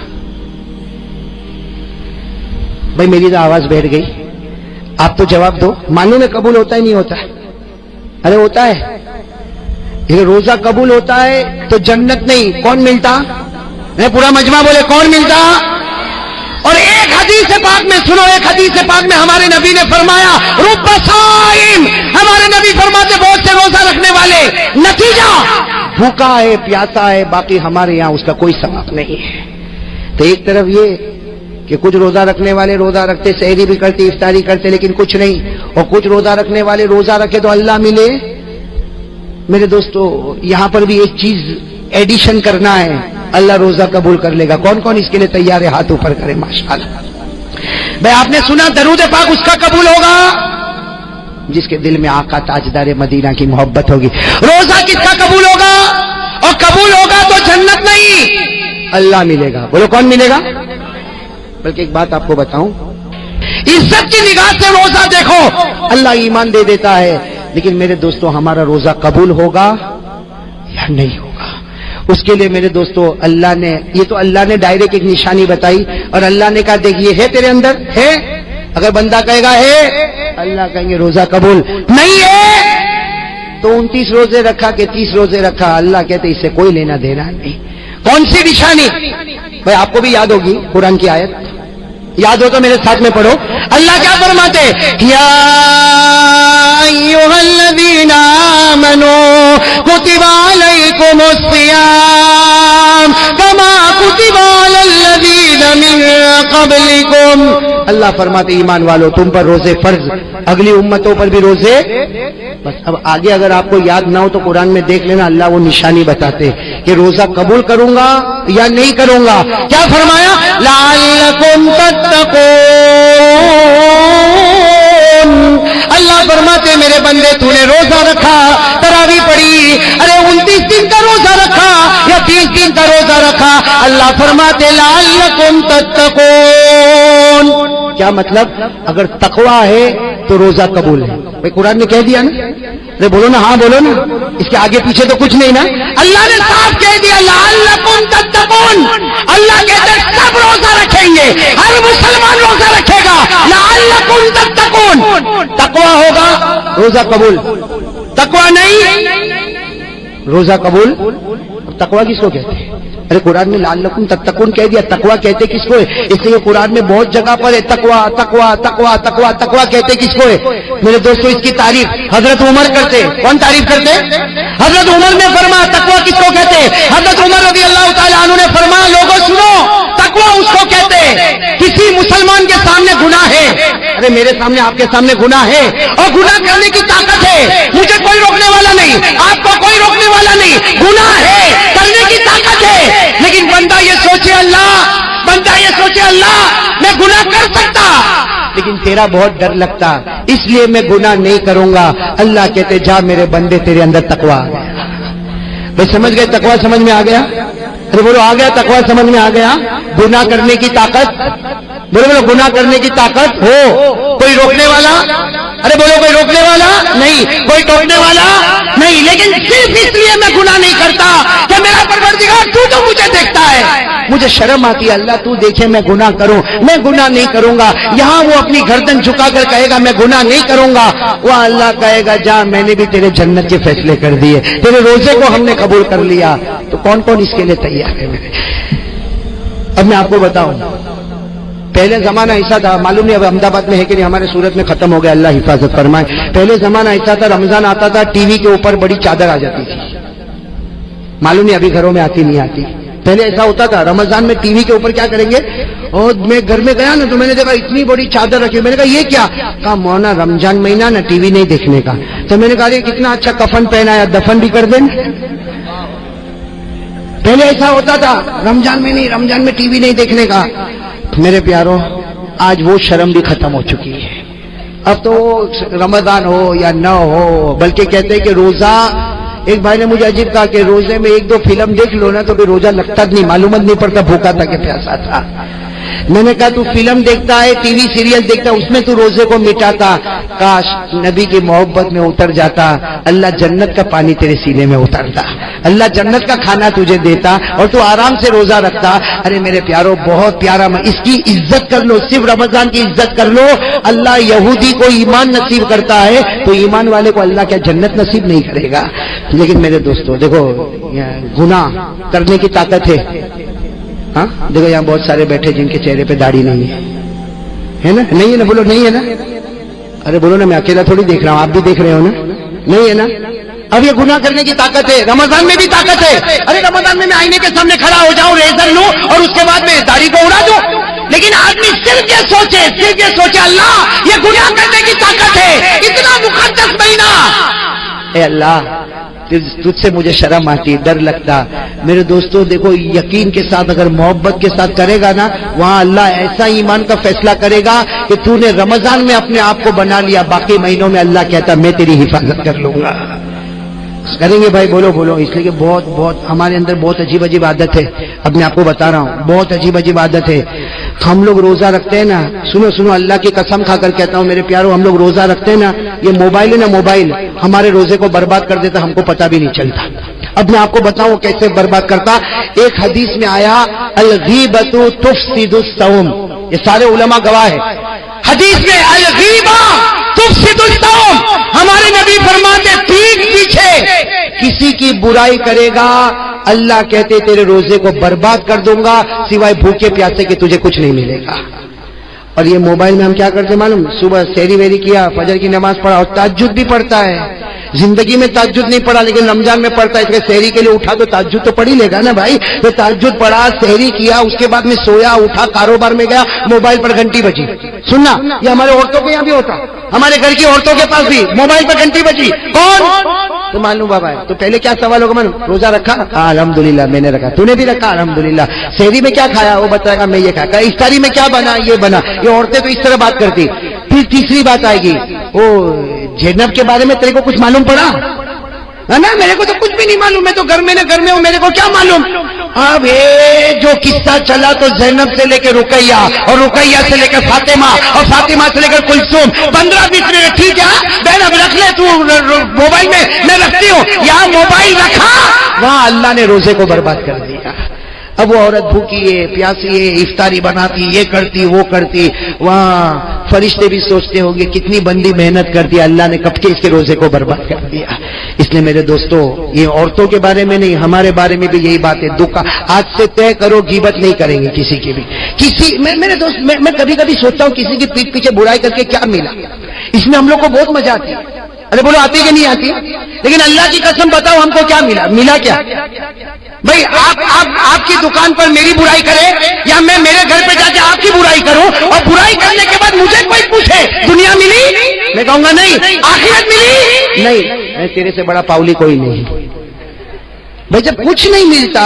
Speaker 2: بھائی میری تو آواز بیٹھ گئی, آپ تو جواب دو, مانو میں قبول ہوتا ہے نہیں ہوتا ہے؟ ارے ہوتا ہے. یہ روزہ قبول ہوتا ہے تو جنت نہیں, کون ملتا؟ پورا مجمع بولے کون ملتا؟ اور ایک حدیث پاک میں سنو, ایک حدیث پاک میں ہمارے نبی نے فرمایا رب صائم, ہمارے نبی فرماتے بہت سے روزہ رکھنے والے, نتیجہ بھوکا ہے پیاسا ہے, باقی ہمارے یہاں اس کا کوئی ثواب نہیں ہے. تو ایک طرف یہ کہ کچھ روزہ رکھنے والے روزہ رکھتے, سحری بھی کرتے, افطاری کرتے, لیکن کچھ نہیں, اور کچھ روزہ رکھنے والے روزہ رکھے تو اللہ ملے. میرے دوستو یہاں پر بھی ایک چیز ایڈیشن کرنا ہے, اللہ روزہ قبول کر لے گا. کون کون اس کے لیے تیار ہے؟ ہاتھ اوپر کرے. ماشاءاللہ. بھائی آپ نے سنا درود پاک اس کا قبول ہوگا جس کے دل میں آقا تاجدار مدینہ کی محبت ہوگی. روزہ کس کا قبول ہوگا؟ اور قبول ہوگا تو جنت نہیں اللہ ملے گا. بولو کون ملے گا؟ بلکہ ایک بات آپ کو بتاؤں, عزت کی نگاہ سے روزہ دیکھو, اللہ ایمان دے دیتا ہے, لیکن میرے دوستو ہمارا روزہ قبول ہوگا یا نہیں ہوگا؟ اس کے لیے میرے دوستو اللہ نے, یہ تو اللہ نے ڈائریکٹ ایک نشانی بتائی, اور اللہ نے کہا دیکھ یہ ہے تیرے اندر ہے. اگر بندہ کہے گا ہے, اللہ کہیں گے روزہ قبول. نہیں ہے تو 29 روزے رکھا کہ 30 روزے رکھا, اللہ کہتے اس سے کوئی لینا دینا نہیں. کون سی نشانی؟ بھائی آپ کو بھی یاد ہوگی قرآن کی آیت, یاد ہو تو میرے ساتھ میں پڑھو. اللہ کیا فرماتے؟ یا ایھا الذین آمنوا کتب علیکم الصیام کما کتب علی الذین من قبلکم. اللہ فرماتے ایمان والو تم پر روزے فرض, اگلی امتوں پر بھی روزے. بس اب آگے اگر آپ کو یاد نہ ہو تو قرآن میں دیکھ لینا, اللہ وہ نشانی بتاتے کہ روزہ قبول کروں گا یا نہیں کروں گا. کیا فرمایا؟ لعلکم تتقون. اللہ فرماتے میرے بندے تو نے روزہ رکھا, تراویح پڑھی, ارے 29 دن کا روزہ رکھا یا 30 دن کا روزہ رکھا, اللہ فرماتے لعلکم تتقون. کیا مطلب؟ اگر تقویٰ ہے تو روزہ قبول ہے. بھائی قرآن نے کہہ دیا نا, ارے بولو نا, ہاں بولو نا, اس کے آگے پیچھے تو کچھ نہیں نا. اللہ نے صاف کہہ دیا لعلکم تتقون. اللہ کہتے ہیں سب روزہ رکھیں گے, ہر مسلمان روزہ رکھے گا. لعلکم تتقون, تقویٰ ہوگا روزہ قبول, تقویٰ نہیں روزہ قبول. تقویٰ کس کو کہتے ہیں؟ ارے قرآن نے لعلکم تتقون کہہ دیا, تقویٰ کہتے کس کو ہے؟ اس لیے قرآن میں بہت جگہ پر ہے تقویٰ تقویٰ تقویٰ تقویٰ. تقویٰ کہتے کس کو ہے میرے دوستو؟ اس کی تعریف حضرت عمر کرتے. کون تعریف کرتے؟ حضرت عمر نے فرمایا تقویٰ کس کو کہتے؟ حضرت عمر رضی اللہ تعالیٰ عنہ نے فرمایا لوگوں سنو, تقویٰ اس کو کہتے کسی مسلمان کے سامنے گناہ ہے, ارے میرے سامنے آپ کے سامنے گناہ ہے اور گناہ کرنے کی طاقت ہے, مجھے کوئی روکنے والا نہیں, آپ کو کوئی روکنے والا نہیں, گناہ ہے کرنے کی طاقت ہے, لیکن بندہ یہ سوچے اللہ میں گناہ کر سکتا, لیکن تیرا بہت ڈر لگتا اس لیے میں گناہ نہیں کروں گا. اللہ کہتے جا میرے بندے تیرے اندر تقویٰ آ گیا. بھائی سمجھ گئے تقویٰ سمجھ میں آ گیا؟ ارے بولو آ گیا تقویٰ سمجھ میں آ گیا. گناہ کرنے کی طاقت, بولو گناہ کرنے کی طاقت ہو, کوئی روکنے والا, ارے بولو کوئی روکنے والا نہیں, کوئی ٹوکنے والا نہیں, لیکن صرف اس لیے میں گناہ نہیں کرتا کہ میرا پروردگار تو مجھے دیکھتا ہے, مجھے شرم آتی ہے اللہ تو دیکھے میں گناہ کروں, میں گناہ نہیں کروں گا. یہاں وہ اپنی گردن جھکا کر کہے گا میں گناہ نہیں کروں گا, وہ اللہ کہے گا جا میں نے بھی تیرے جنت کے فیصلے کر دیے, تیرے روزے کو ہم نے قبول کر لیا. تو کون کون اس کے لیے تیار ہے میرے؟ اب میں آپ کو بتاؤں, پہلے زمانہ ایسا تھا, معلوم نہیں اب احمد آباد میں ہے کہ نہیں, ہمارے صورت میں ختم ہو گیا, اللہ حفاظت فرمائے. پہلے زمانہ ایسا تھا, رمضان آتا تھا ٹی وی کے اوپر بڑی چادر آ جاتی تھی, معلوم نہیں ابھی گھروں میں آتی نہیں آتی. پہلے ایسا ہوتا تھا رمضان میں ٹی وی کے اوپر کیا کریں گے, اور میں گھر میں گیا نا تو میں نے دیکھا اتنی بڑی چادر رکھی, میں نے کہا یہ کیا؟ کہا مولانا رمضان مہینہ نا ٹی وی نہیں دیکھنے کا. تو میں نے کہا یہ کتنا اچھا کفن پہنایا, دفن بھی کر دیں. پہلے ایسا ہوتا تھا رمضان میں نہیں, رمضان میں ٹی وی نہیں دیکھنے کا. میرے پیاروں آج وہ شرم بھی ختم ہو چکی ہے. اب تو رمضان ہو یا نہ ہو, بلکہ کہتے ہیں کہ روزہ, ایک بھائی نے مجھے عجیب کہا کہ روزے میں 1-2 فلم دیکھ لو نا تو بھی روزہ لگتا نہیں, معلومات نہیں پڑتا بھوکا تھا کہ پیاسا تھا. میں نے کہا تو فلم دیکھتا ہے, ٹی وی سیریل دیکھتا ہے, اس میں تو روزے کو مٹاتا, کاش نبی کی محبت میں اتر جاتا, اللہ جنت کا پانی تیرے سینے میں اترتا, اللہ جنت کا کھانا تجھے دیتا اور تو آرام سے روزہ رکھتا. ارے میرے پیاروں, بہت پیارا, اس کی عزت کر لو, صرف رمضان کی عزت کر لو. اللہ یہودی کو ایمان نصیب کرتا ہے تو ایمان والے کو اللہ کیا جنت نصیب نہیں کرے گا. لیکن میرے دوستو دیکھو, گناہ کرنے کی طاقت ہے. ہاں دیکھو یہاں بہت سارے بیٹھے جن کے چہرے پہ داڑھی نہیں ہے نا, نہیں ہے نا, بولو نہیں ہے نا. ارے بولو نا, میں اکیلا تھوڑی دیکھ رہا ہوں, آپ بھی دیکھ رہے ہو نا, نہیں ہے نا. اب یہ گناہ کرنے کی طاقت ہے, رمضان میں بھی طاقت ہے. ارے رمضان میں آئینے کے سامنے کھڑا ہو جاؤں, ریزر لوں اور اس کے بعد میں داڑھی کو اڑا دوں. لیکن آدمی صرف یہ سوچے اللہ یہ گناہ کرنے کی طاقت ہے, اتنا مقدس مہینہ. اے اللہ تجھ سے مجھے شرم آتی, ڈر لگتا. میرے دوستوں دیکھو, یقین کے ساتھ اگر محبت کے ساتھ کرے گا نا, وہاں اللہ ایسا ایمان کا فیصلہ کرے گا کہ تو نے رمضان میں اپنے آپ کو بنا لیا, باقی مہینوں میں اللہ کہتا میں تیری حفاظت کر لوں گا. کریں گے بھائی, بولو بولو. اس لیے کہ بہت ہمارے اندر بہت عجیب عادت ہے. اب میں آپ کو بتا رہا ہوں, بہت عجیب عادت ہے. ہم لوگ روزہ رکھتے ہیں نا, سنو اللہ کی قسم کھا کر کہتا ہوں میرے پیاروں, ہم لوگ روزہ رکھتے ہیں نا, یہ موبائل ہے نا, موبائل ہمارے روزے کو برباد کر دیتا, ہم کو پتہ بھی نہیں چلتا. اب میں آپ کو بتاؤں کیسے برباد کرتا. ایک حدیث میں آیا الغیبۃ تفسد الصوم, یہ سارے علماء گواہ ہیں. حدیث میں الغیبہ تفسد الصوم, ہمارے نبی فرماتے پیٹھ پیچھے کسی کی برائی کرے گا, اللہ کہتے تیرے روزے کو برباد کر دوں گا, سوائے بھوکے پیاسے کے تجھے کچھ نہیں ملے گا. اور یہ موبائل میں ہم کیا کرتے معلوم, صبح سحری ویری کیا, فجر کی نماز پڑھا اور تہجد بھی پڑھتا ہے. زندگی میں تہجد نہیں پڑھا لیکن رمضان میں پڑھتا ہے, اس لیے سحری کے لیے اٹھا تو تہجد تو پڑھ ہی لے گا نا بھائی. تو تہجد پڑھا, سحری کیا, اس کے بعد میں سویا, اٹھا, کاروبار میں گیا, موبائل پر گھنٹی بجی. سننا, یہ ہمارے عورتوں کے یہاں بھی ہوتا, ہمارے گھر کی عورتوں کے پاس بھی موبائل پر گھنٹی بجی. کون تو معلوم بابا ہے. تو پہلے کیا سوال ہوگا معلوم, روزہ رکھا, الحمدللہ میں نے رکھا, تو نے بھی رکھا الحمدللہ. سحری میں کیا کھایا, وہ بتائے گا میں یہ کھایا. افطاری میں کیا بنا, یہ بنا. یہ عورتیں تو اس طرح بات کرتی. پھر تیسری بات آئے گی, وہ زینب کے بارے میں تیرے کو کچھ معلوم پڑا نا, میرے کو تو کچھ بھی نہیں معلوم, میں تو گھر میں ہوں, میرے کو کیا معلوم. اب جو قصہ چلا تو زینب سے لے کے رقیہ, اور رقیہ سے لے کے فاطمہ, اور فاطمہ سے لے کر کلثوم, 15-20 منٹ. ٹھیک ہے بہن, اب رکھ لے تو موبائل میں رکھتی ہوں. یہاں موبائل رکھا, وہاں اللہ نے روزے کو برباد کر دیا. اب وہ عورت بھوکی ہے, پیاسی ہے, افطاری بناتی, یہ کرتی, وہ کرتی, وہاں فرشتے بھی سوچتے ہوں گے کتنی بندی محنت کرتی, اللہ نے کب کے اس کے روزے کو برباد کر دیا. اس لیے میرے دوستو, یہ عورتوں کے بارے میں نہیں, ہمارے بارے میں بھی یہی بات ہے. دکھ آج سے طے کرو, غیبت نہیں کریں گے کسی کی بھی. میرے دوست, میں کبھی کبھی سوچتا ہوں کسی کی پیٹھ پیچھے برائی کر کے کیا ملا. اس میں ہم لوگ کو بہت مزہ آتی ہے. ارے بولو آتی کہ نہیں آتی, لیکن اللہ کی قسم بتاؤ ہم کو کیا ملا کیا بھائی. آپ کی دکان پر میری برائی کرے, یا میں میرے گھر پہ جا کے آپ کی برائی کروں, اور برائی کرنے کے بعد مجھے کوئی پوچھے دنیا ملی, میں کہوں گا نہیں. آخرت ملی نہیں, میں تیرے سے بڑا پاؤلی کوئی نہیں بھائی. جب کچھ نہیں ملتا,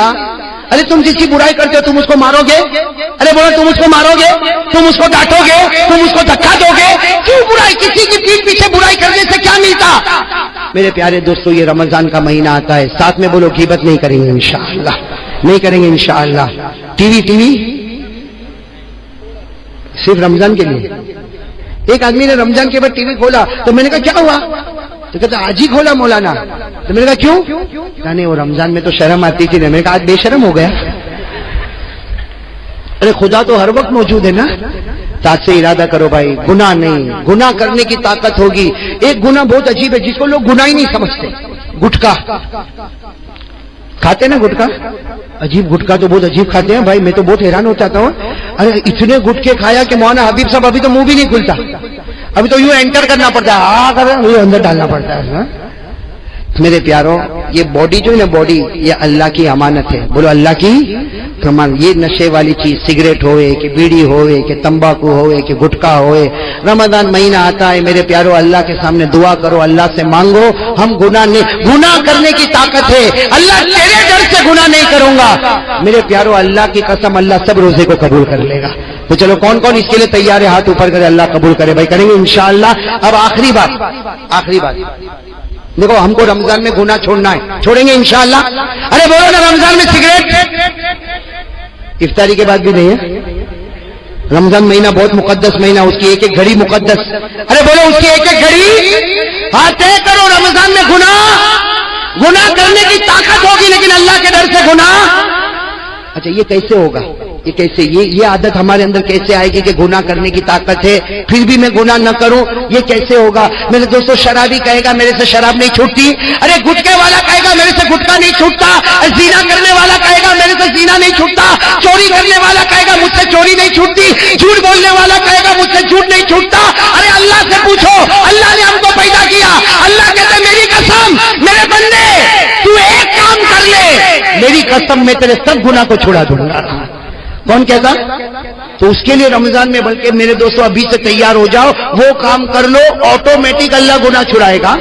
Speaker 2: ارے تم جس کی برائی کرتے ہو تم اس کو مارو گے, ارے بولو تم اس کو مارو گے, تم اس کو ڈانٹو گے, تم اس کو دھکا دو گے, کیوں برائی, کسی کی پیٹھ پیچھے برائی کرنے سے کیا ملتا. میرے پیارے دوستو, یہ رمضان کا مہینہ آتا ہے, ساتھ میں بولو غیبت نہیں کریں گے انشاءاللہ, نہیں کریں گے انشاءاللہ. ٹی وی صرف رمضان کے لیے. ایک آدمی نے رمضان کے بعد ٹی وی کھولا تو میں نے کہا کیا ہوا, تو کہتا آج ہی کھولا مولانا. تو میں نے کہا کیوں, نہیں وہ رمضان میں تو شرم آتی تھی. میں نے کہا آج بے شرم ہو گیا. ارے خدا تو ہر وقت موجود ہے نا. تاج سے ارادہ کرو بھائی, گناہ نہیں, گناہ کرنے کی طاقت ہوگی. ایک گناہ بہت عجیب ہے جس کو لوگ گناہ ہی نہیں سمجھتے, گٹکا کھاتے نا. گٹکا عجیب, گٹکا تو بہت عجیب کھاتے ہیں بھائی. میں تو بہت حیران ہو جاتا ہوں. ارے اتنے گٹکے کھایا کہ مولانا حبیب صاحب ابھی تو منہ بھی نہیں کھلتا, ابھی تو یوں انٹر کرنا پڑتا ہے, اندر ڈالنا پڑتا ہے. میرے پیاروں, یہ باڈی جو ہے نا, باڈی یہ اللہ کی امانت ہے. بولو اللہ کی امانت. یہ نشے والی چیز, سگریٹ ہوئے کہ بیڑی ہوئے کہ تمباکو ہوئے کہ گٹکا ہوئے, رمضان مہینہ آتا ہے میرے پیاروں, اللہ کے سامنے دعا کرو, اللہ سے مانگو. ہم گناہ کرنے کی طاقت ہے. اللہ تیرے ڈر سے گناہ نہیں کروں گا میرے پیاروں, اللہ کی قسم, اللہ سب روزے کو قبول کر لے گا. تو چلو کون کون اس کے لیے تیار ہے, ہاتھ اوپر کرے, اللہ قبول کرے بھائی. کریں گے انشاءاللہ. اب آخری بات دیکھو, ہم کو رمضان میں گناہ چھوڑنا ہے, چھوڑیں گے انشاءاللہ. ارے بولو نا, رمضان میں سگریٹ افطاری کے بعد بھی نہیں ہے, رمضان مہینہ بہت مقدس مہینہ، اس کی ایک ایک گھڑی مقدس. ارے بولو اس کی ایک ایک گھڑی. ہاں طے کرو رمضان میں گناہ کرنے کی طاقت ہوگی لیکن اللہ کے ڈر سے گناہ. اچھا یہ کیسے ہوگا؟ یہ کیسے یہ عادت ہمارے اندر کیسے آئے گی کہ گناہ کرنے کی طاقت ہے پھر بھی میں گناہ نہ کروں؟ یہ کیسے ہوگا؟ میرے دوستوں شرابی کہے گا میرے سے شراب نہیں چھوٹتی. ارے گٹکے والا کہے گا میرے سے گٹکا نہیں چھوٹتا. زنا کرنے والا کہے گا میرے سے زنا نہیں چھوٹتا. چوری کرنے والا کہے گا مجھ سے چوری نہیں چھوٹتی. جھوٹ بولنے والا کہے گا مجھ سے جھوٹ نہیں چھوٹتا. ارے اللہ سے پوچھو، اللہ نے ہم کو پیدا کیا. اللہ کہتے میری قسم میرے بندے تو ایک کام کر لے، میری قسم میں تیرے سب گناہ کو چھڑا دوں گا. کون کہتا؟ تو اس کے لیے رمضان میں بلکہ میرے دوستوں ابھی سے تیار ہو جاؤ، وہ کام کر لو، آٹومیٹک اللہ گناہ چھڑائے گا.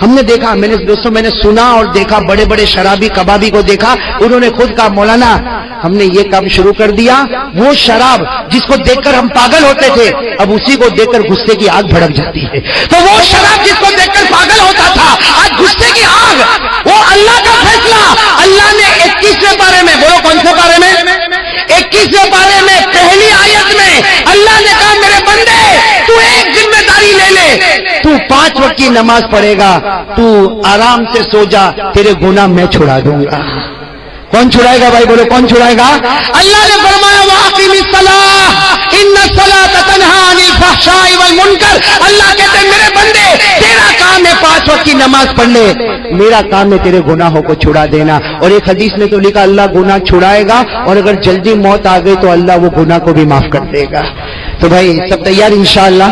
Speaker 2: ہم نے دیکھا، میں نے سنا اور دیکھا، بڑے بڑے شرابی کبابی کو دیکھا، انہوں نے خود کہا مولانا ہم نے یہ کام شروع کر دیا. وہ شراب جس کو دیکھ کر ہم پاگل ہوتے تھے اب اسی کو دیکھ کر غصے کی آگ بھڑک جاتی ہے. تو وہ شراب جس کو دیکھ کر پاگل ہوتا تھا آج غصے کی آگ، وہ اللہ کا فیصلہ. اللہ نے 21ویں پارے میں، بولو کون سے پارے میں؟ 21ویں پارے میں پہلی آیت میں اللہ نے کہا میرے بندے تو ایک ذمہ داری لے لے، تو 5 وقت کی نماز پڑھے گا، تو آرام سے سو جا، تیرے گناہ میں چھڑا دوں گا. کون چھڑائے گا بھائی؟ بولو کون چھڑائے گا؟ اللہ نے فرمایا وَأَقِمِ الصَّلَاةَ إِنَّ الصَّلَاةَ تَنْهَىٰ عَنِ الْفَحْشَاءِ وَالْمُنكَرِ. اللہ کہتے ہیں میرے بندے تیرا کام ہے 5 وقت کی نماز پڑھ لے، میرا کام ہے تیرے گناہوں کو چھڑا دینا. اور ایک حدیث میں تو لکھا اللہ گناہ چھڑائے گا اور اگر جلدی موت آ گئی تو اللہ وہ گناہ کو بھی معاف کر دے گا. تو بھائی سب تیار انشاءاللہ؟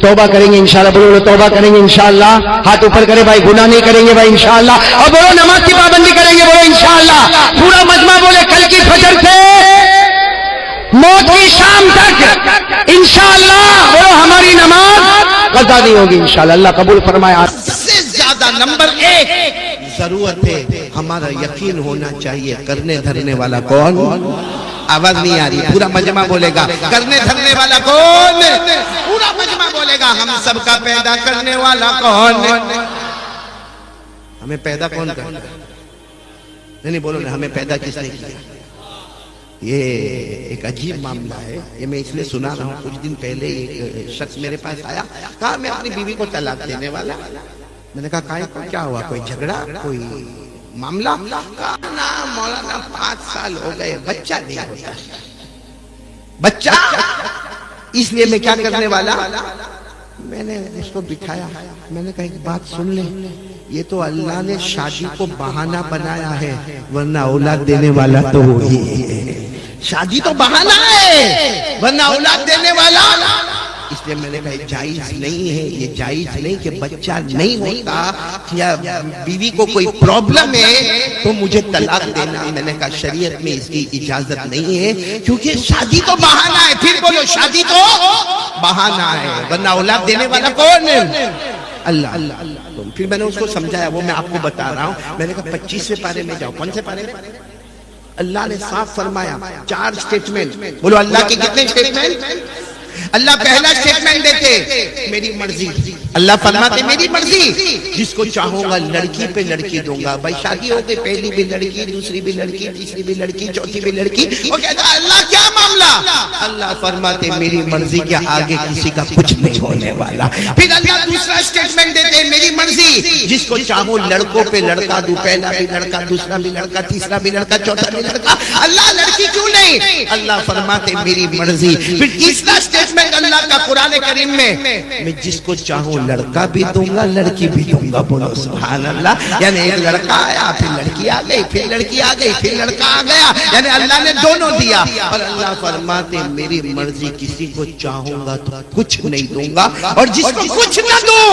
Speaker 2: توبہ کریں گے انشاءاللہ. بولو توبہ کریں گے انشاءاللہ. ہاتھ اوپر کرے بھائی، گناہ نہیں کریں گے بھائی انشاءاللہ. اور بولو نماز کی پابندی کریں گے، بولو انشاءاللہ. پورا مجمع بولے کل کی فجر سے موت کی شام تک انشاءاللہ بولو ہماری نماز قضا نہیں ہوگی انشاءاللہ. اللہ قبول فرمائے.
Speaker 1: سب سے زیادہ نمبر 1 ضرورت ہے ہمارا یقین ہونا چاہیے کرنے دھرنے والا کون. آواز نہیں آ رہی، پورا مجمع بولے گا کرنے دھرنے والا کون. پورا مجمع بولے گا ہم سب کا پیدا کرنے والا کون. ہمیں پیدا کون کرنا؟ نہیں بولو نا، ہمیں پیدا کس نے کیا؟ یہ ایک عجیب معاملہ ہے. یہ میں اس لیے سنا رہا ہوں، کچھ دن پہلے ایک شخص میرے پاس آیا، کہا میں اپنی بیوی کو طلاق دینے والا. میں نے کہا کیا ہوا، کوئی جھگڑا، کوئی معاملہ؟ کہا نا مولانا 5 سال ہو گئے بچہ نہیں ہوتا. بچہ اس لیے میں کیا کرنے والا. میں نے اس کو بٹھایا، میں نے کہا ایک بات سن لیں، یہ تو اللہ نے شادی کو بہانہ بنایا ہے ورنہ اولاد دینے والا تو وہی ہے. شادی تو بہانہ ہے ورنہ اولاد دینے والا. اس لیے میں نے کہا جائز نہیں ہے، یہ جائز نہیں کہ بچہ نہیں ہوتا یا بیوی کو کوئی پرابلم ہے تو مجھے طلاق دینا. میں نے کہا شریعت میں اس کی اجازت نہیں ہے کیونکہ شادی تو بہانہ ہے. پھر بولو شادی تو بہانہ ہے ورنہ اولاد دینے والا کون ہے؟ اللہ. پھر میں نے اس کو سمجھایا، وہ میں آپ کو بتا رہا ہوں. میں نے کہا 25ویں پارے میں جاؤ. کون سے پارے میں؟ اللہ نے صاف فرمایا 4 سٹیٹمنٹ. بولو اللہ کے کتنے سٹیٹمنٹ؟ اللہ پہلا سٹیٹمنٹ دیتے میری مرضی. اللہ فرماتے میری مرضی، جس کو چاہوں گا لڑکی پہ لڑکی دوں گا. بھائی شادی ہو گئی، پہلی بھی لڑکی، دوسری بھی لڑکی، تیسری بھی لڑکی، چوتھی بھی لڑکی. وہ کہتا اللہ کیا معاملہ؟ اللہ فرماتے میری مرضی کے آگے کسی کا کچھ نہیں ہونے والا. پھر اللہ دوسرا سٹیٹمنٹ دیتے میری مرضی، جس کو چاہوں لڑکوں پہ لڑکا دوں، پہلا بھی لڑکا، دوسرا بھی لڑکا، تیسرا بھی لڑکا، چوتھا بھی لڑکا. اللہ لڑکی کیوں نہیں؟ اللہ فرماتے میری مرضی. پھر تیسرا سٹیٹمنٹ اللہ کا قرآن کریم میں جس کو چاہوں لڑکا بھی دوں گا، لڑکی بھی دوں گا. بولو سبحان اللہ. یعنی ایک لڑکا آیا، پھر لڑکی آ گئی، پھر لڑکی آ گئی، پھر لڑکا آ گیا. یعنی اللہ نے دونوں دیا. اور اللہ فرماتے میری مرضی، کسی کو چاہوں گا تو کچھ نہیں دوں گا اور جس کو کچھ نہ دوں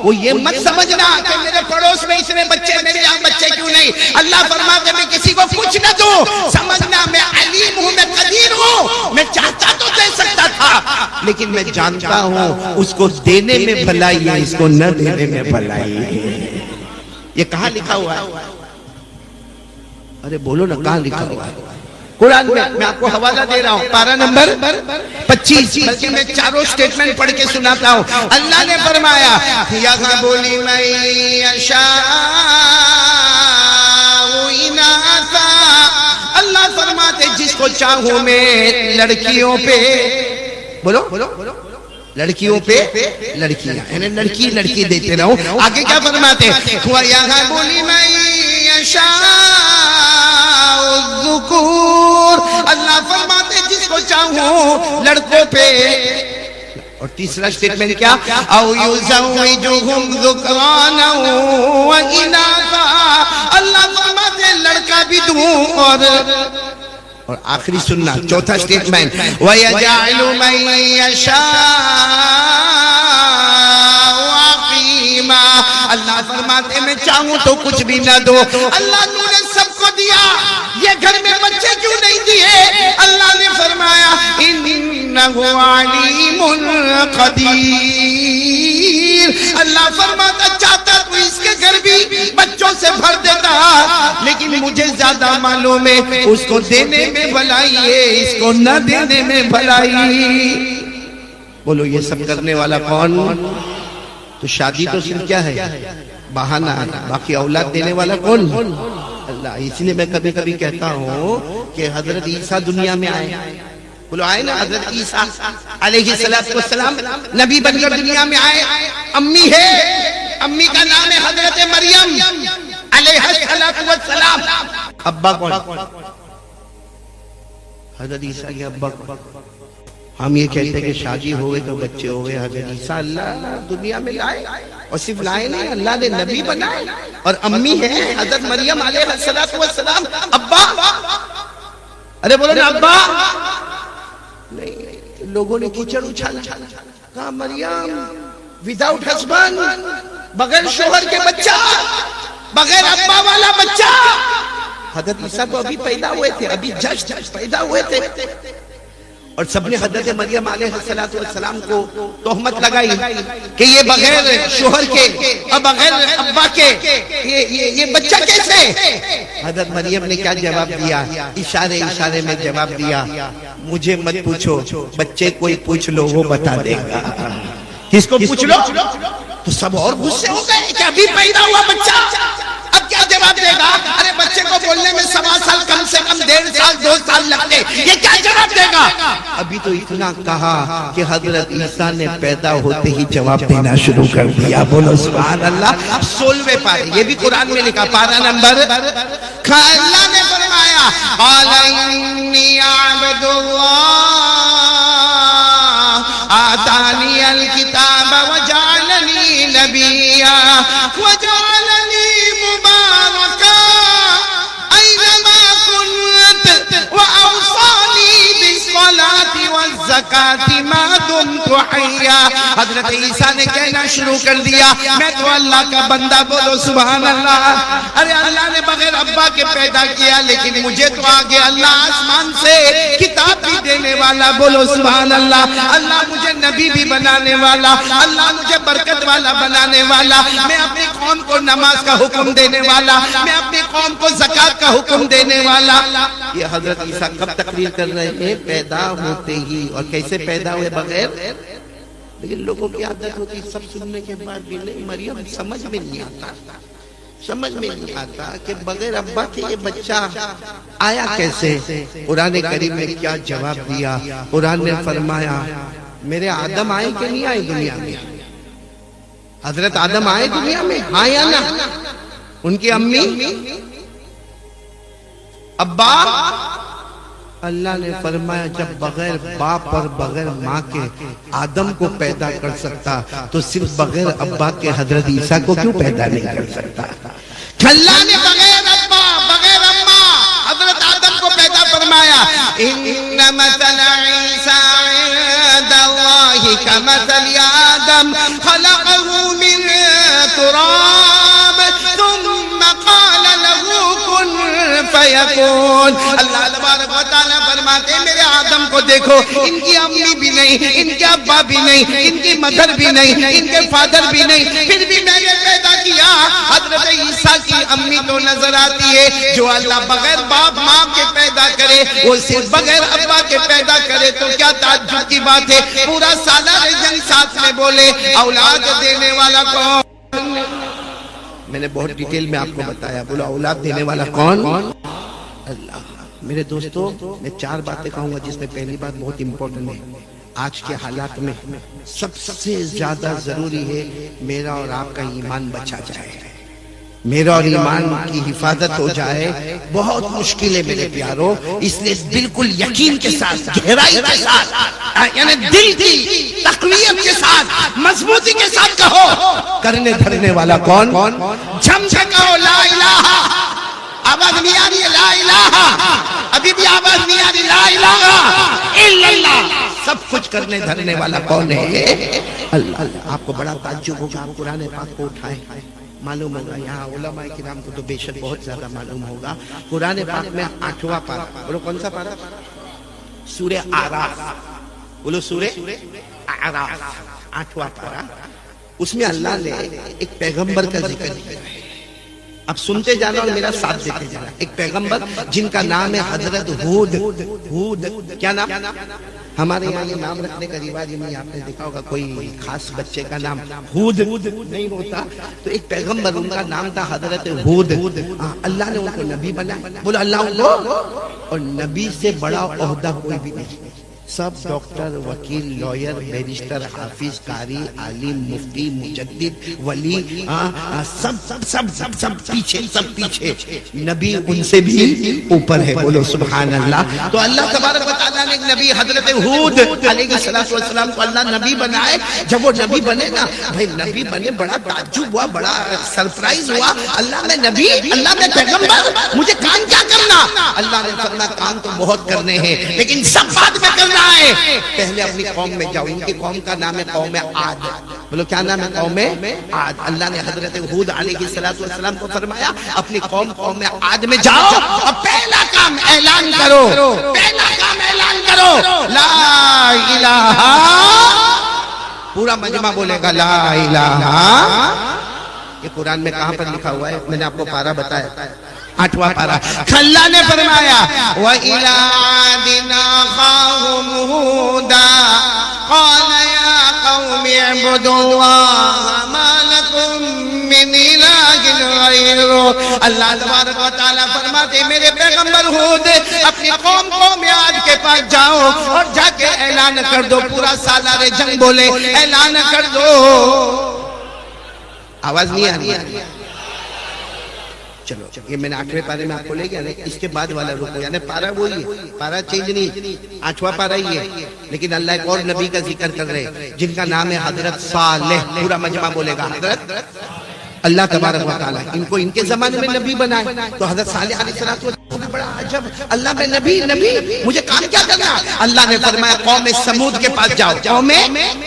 Speaker 1: وہ یہ مت سمجھنا کہ میرے پڑوس میں اس نے بچے، میرے یہاں بچے کیوں نہیں. اللہ فرماتے میں کسی کو کچھ نہ دوں، سمجھنا میں علیم ہوں، میں قدیر ہوں. میں چاہتا تو دے سکتا تھا لیکن میں جانتا ہوں اس کو دینے میں بھلائی ہے، اس کو نہ دینے میں بھلائی ہے. یہ کہاں لکھا ہوا ہے؟ ارے بولو نا، کہاں لکھا ہوا ہے؟ قرآن میں آپ کو حوالہ دے رہا ہوں، پارہ نمبر 25. بلکہ میں چاروں سٹیٹمنٹ پڑھ کے سناتا ہوں. اللہ نے فرمایا یہاں بولی میں اللہ فرماتے جس کو چاہوں میں لڑکیوں پہ، بولو لڑکیوں پہ لڑکیاں، یعنی لڑکی لڑکی دیتے رہو. آگے کیا فرماتے ہیں؟ وَيَهَبُ لِمَن يَشَاءُ الذُّكُورَ، اللہ فرماتے ہیں جس کو چاہوں لڑکوں پہ. اور تیسرا سٹیٹمنٹ کیا؟ او یزوجہم ذکرانا واناثا، اللہ فرماتے ہیں لڑکا بھی دوں اور آخری سننا چوتھا سٹیٹمنٹ وَيَجْعَلُ مَن يَشَاءُ عَقِيمًا، اللہ فرماتے ہیں میں چاہوں تو کچھ بھی نہ دو. اللہ نے سب کو دیا، یہ گھر میں بچے کیوں نہیں دیے؟ اللہ نے فرمایا انہ علیم قدیر، اللہ فرماتا چاہتا تو اس کے گھر بھی بچوں سے بھر دیتا، لیکن مجھے زیادہ معلوم ہے اس کو دینے میں بھلائی ہے، اس کو نہ دینے میں بھلائی. بولو یہ سب کرنے والا کون؟ تو شادی تو صرف کیا ہے؟ بہانہ ہے، باقی اولاد دینے والا کون؟ اللہ. اس لیے میں کبھی کبھی کہتا ہوں کہ حضرت عیسیٰ دنیا میں آئے، بولو آئے نا، حضرت عیسیٰ علیہ السلام نبی بن کر دنیا میں آئے. امی ہے، امی کا نام ہے حضرت مریم علیہ السلام. ابا کون؟ حضرت عیسیٰ کے ابا کون؟ ہم یہ کہتے ہیں کہ شادی ہوئے تو بچے ہوئے. حضرت عیسیٰ اللہ دنیا میں لائے، اور صرف لائے نہیں، اللہ نے نبی بنائے. اور امی ہے حضرت مریم علیہ السلام. ابا، ارے بولو نا ابا. نہیں، لوگوں نے کیچڑ اچھالا، کہا مریم وداؤٹ ہسبینڈ، بغیر شوہر کے بچہ، بغیر ابا والا بچہ. حضرت عیسیٰ تو ابھی پیدا ہوئے تھے، ابھی جسٹ پیدا ہوئے تھے. اور سب نے حضرت مریم علیہ السلام کو تہمت لگائی کہ یہ بغیر شوہر کے اور بغیر ابا کے یہ بچہ کیسے؟ حضرت مریم نے کیا جواب دیا؟ اشارے میں جواب دیا، مجھے مت پوچھو، بچے کوئی پوچھ لو وہ بتا دے گا. کس کو پوچھ لو؟ تو سب اور غصے ہو گئے کہ ابھی پیدا ہوا بچہ، اب کیا جواب دے گا؟ ارے بچے کو بولنے میں 1.25 سال کم سے کم 1.5 سال 2 سال لگتے، یہ کیا جواب دے گا؟ ابھی تو اتنا کہا کہ حضرت عیسیٰ نے پیدا ہوتے ہی جواب دینا شروع کر دیا. بولو سبحان اللہ. 16ویں پارے، یہ بھی قرآن میں لکھا، پارہ نمبر. اللہ نے فرمایا قال انی عبد اللہ آتانی الکتاب وجعلنی نبیا وجعلنی مبارکا اینما کنت واوصانی بالصلاة والزکاة ما دمت حیا. حضرت عیسیٰ نے کہنا شروع کر دیا میں تو اللہ کا بندہ. بولو سبحان اللہ. ارے اللہ نے بغیر ابا کے پیدا کیا، لیکن مجھے تو آگے اللہ آسمان سے کتاب بھی دینے والا. بولو سبحان اللہ. اللہ مجھے نبی بھی بنانے والا، اللہ مجھے برکت والا بنانے والا، میں اپنی قوم کو نماز کا حکم دینے والا، میں اپنی قوم کو زکوٰۃ کا حکم دینے والا. یہ حضرت عیسیٰ کب تقریر کر رہے ہیں؟ پیدا ہوتے ہی. اور کیسے پیدا ہوئے؟ بغیر. لیکن لوگوں کی عادت ہوتی سب سننے کے بعد بھی نہیں. مریم سمجھ میں نہیں آتا کہ بغیر ابا کے یہ بچہ آیا کیسے. قرآن کریم نے کیا جواب دیا؟ قرآن نے فرمایا میرے آدم آئے کہ نہیں آئے دنیا میں؟ حضرت آدم آئے دنیا میں، ہاں یا نہ؟ ان کی امی ابا. اللہ نے فرمایا جب بغیر باپ اور بغیر ماں کے آدم کو پیدا کر سکتا تو صرف بغیر ابا کے حضرت عیسیٰ کو کیوں پیدا نہیں کر سکتا؟ اللہ نے بغیر ابا بغیر اماں حضرت آدم کو پیدا فرمایا. ان مثل عیسیٰ عند اللہ کمثل آدم خلقه من تراب ثم قال له كن فيكون. اللہ تبارک و تعالیٰ فرماتے ہیں میرے آدم کو دیکھو، ان کی امی بھی نہیں، ان کے ابا بھی نہیں، ان کی مدر بھی نہیں، ان کے فادر بھی نہیں، پھر بھی میں نے پیدا کیا. حضرت عیسیٰ کی امی تو نظر آتی ہے. جو اللہ بغیر باپ ماں کے پیدا کرے وہ صرف بغیر ابا کے پیدا کرے تو کیا تعجب کی بات ہے. پورا سالار جنگ ساتھ میں بولے اولاد دینے والا کون؟ میں نے بہت ڈیٹیل میں آپ کو بتایا. بولو اولاد دینے والا کون؟ اللہ.
Speaker 2: میرے دوستو میں 4 باتیں کہوں گا جس میں پہلی بات بہت امپورٹنٹ ہے. آج کے حالات میں سب سے زیادہ ضروری ہے میرا اور آپ کا ایمان بچا جائے, میرا اور ایمان کی حفاظت ہو جائے. بہت مشکل ہے میرے پیاروں, اس لیے بالکل یقین کے ساتھ, گہرائی کے ساتھ, یعنی دل کی تقویت کے ساتھ, مضبوطی کے ساتھ کہو, کرنے دھرنے والا کون؟ جم سے کہو لا الہ. آواز نہیں آ رہی ہے لا الہ؟ ابھی بھی آواز نہیں آ رہی لا الہ الا اللہ. سب کچھ کرنے دھرنے والا کون ہے؟ اللہ. آپ کو بڑا تعجب ہوگا, آپ قرآن پاک کو اٹھائیں, معلوم ہوگا یہاں علماء کرام کو تو بے شک بہت زیادہ معلوم ہوگا. قرآن پاک میں 8واں پارہ, بولو کون سا پارہ؟ سورہ اعراف. بولو سورہ اعراف, 8واں پارہ. اس میں اللہ نے ایک پیغمبر کا ذکر کیا ہے. اب سنتے جانا اور میرا ساتھ دیتے جانا. ایک پیغمبر جن کا نام ہے حضرت ہود. ہود کیا نام؟ ہمارے یہاں یہ نام رکھنے کا رواج نہیں, آپ نے دیکھا ہوگا کوئی خاص بچے کا نام ہود نہیں ہوتا. تو ایک پیغمبر ان کا نام تھا حضرت ہود. اللہ نے ان کو نبی بنایا. بولو اللہ ان کو, اور نبی سے بڑا عہدہ کوئی بھی نہیں. سب ڈاکٹر, وکیل, لائر, بیرسٹر, حافظ, قاری, عالم, مفتی, مجدد, ولی, سب سب سب سب سب پیچھے, سب پیچھے. نبی ان سے بھی اوپر ہے. بولو سبحان اللہ. تو اللہ تبارک و تعالیٰ نے ایک نبی حضرت ہود علیہ السلام کو اللہ نبی بنائے. جب وہ نبی بنے نا بھائی, نبی بنے, بڑا تعجب ہوا, بڑا سرپرائز ہوا. اللہ میں نبی, اللہ میں پیغمبر, مجھے کام کیا کرنا؟ اللہ نے فرمایا کام تو بہت کرنے ہیں لیکن سب بات میں کرنا ہے. پہلے اپنی قوم میں جاؤ. ان کی قوم کا نام ہے قوم عاد. بولو کیا نام ہے؟ قوم عاد. اللہ نے حضرت ہود علیہ السلام کو فرمایا اپنی قوم عاد میں جاؤ اور پہلا کام اعلان کرو, پہلا کام اعلان کرو لا الہ. پورا مجمع بولے گا لا الہ. یہ قرآن میں کہاں پر لکھا ہوا ہے؟ میں نے آپ کو پارہ بتایا, 8واں پارہ. اللہ نے فرمایا وَإِلَىٰ عَادٍ أَخَاهُمْ هُودًا قَالَ يَا قَوْمِ اعْبُدُوا اللَّهَ مَا لَكُم مِّنْ إِلَٰهٍ غَيْرُهُ. اللہ تبارک و تعالیٰ فرماتے میرے پیغمبر ہود اپنی قوم عاد کے پاس جاؤ اور جا کے اعلان کر دو. پورا سالار جنگ بولے اعلان کر دو. آواز نہیں آ رہی ہے؟ چلو یہ میں نے 8ویں پارے میں آپ کو لے گیا. اس کے بعد والا رکو, یعنی پارہ وہی ہے, پارہ چینج نہیں, 8واں پارہ ہی ہے. لیکن اللہ ایک اور نبی کا ذکر کر رہے جن کا نام ہے حضرت صالح. پورا مجمع بولے گا حضرت. اللہ تبارک و تعالیٰ ان کو ان کے زمانے میں نبی بنائے. تو حضرت صالح علیہ السلام بڑا عجب, اللہ میں نبی مجھے کام کیا کرنا؟ اللہ نے فرمایا قوم سمود کے پاس جاؤ. قوم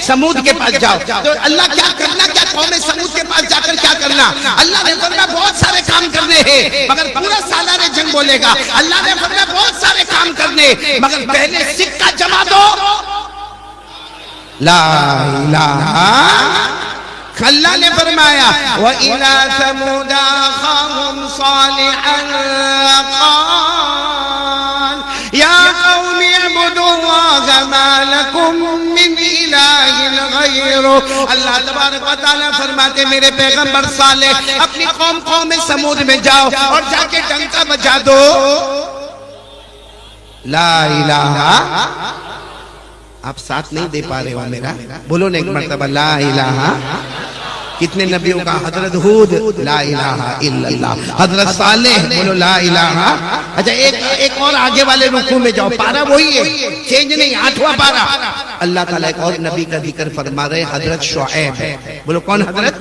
Speaker 2: سمود کے پاس جاؤ. تو اللہ کیا کرنا, کیا قوم سمود کے پاس جا کر کیا کرنا؟ اللہ نے فرمایا بہت سارے کام کرنے ہیں مگر پورا سالار جنگ بولے گا. اللہ نے فرمایا بہت سارے کام کرنے مگر پہلے سکہ جما دو لا الہ. اللہ نے فرمایا وَإِلَىٰ ثَمُودَ أَخَاهُمْ صَالِحًا قَالَ يَا قَوْمِ اعْبُدُوا اللَّهَ مَا لَكُم مِّنْ إِلَٰهٍ غَيْرُهُ. اللہ تبارک و تعالیٰ فرماتے میرے پیغمبر صالح اپنی قوم سمود میں جاؤ اور جا کے ڈنکا بجا دو لا الہ. آپ ساتھ نہیں دے پا رہے ہو میرا, بولو نا ایک مرتبہ لا الہ. کتنے نبیوں کا؟ حضرت ہود لا الہ الا اللہ, حضرت صالح بولو لا الہ. اچھا ایک اور آگے والے رکوع میں جاؤ, پارہ وہی ہے, چینج نہیں, 8واں پارہ. اللہ تعالیٰ ایک اور نبی کا ذکر فرما رہے حضرت شعیب. بولو کون حضرت؟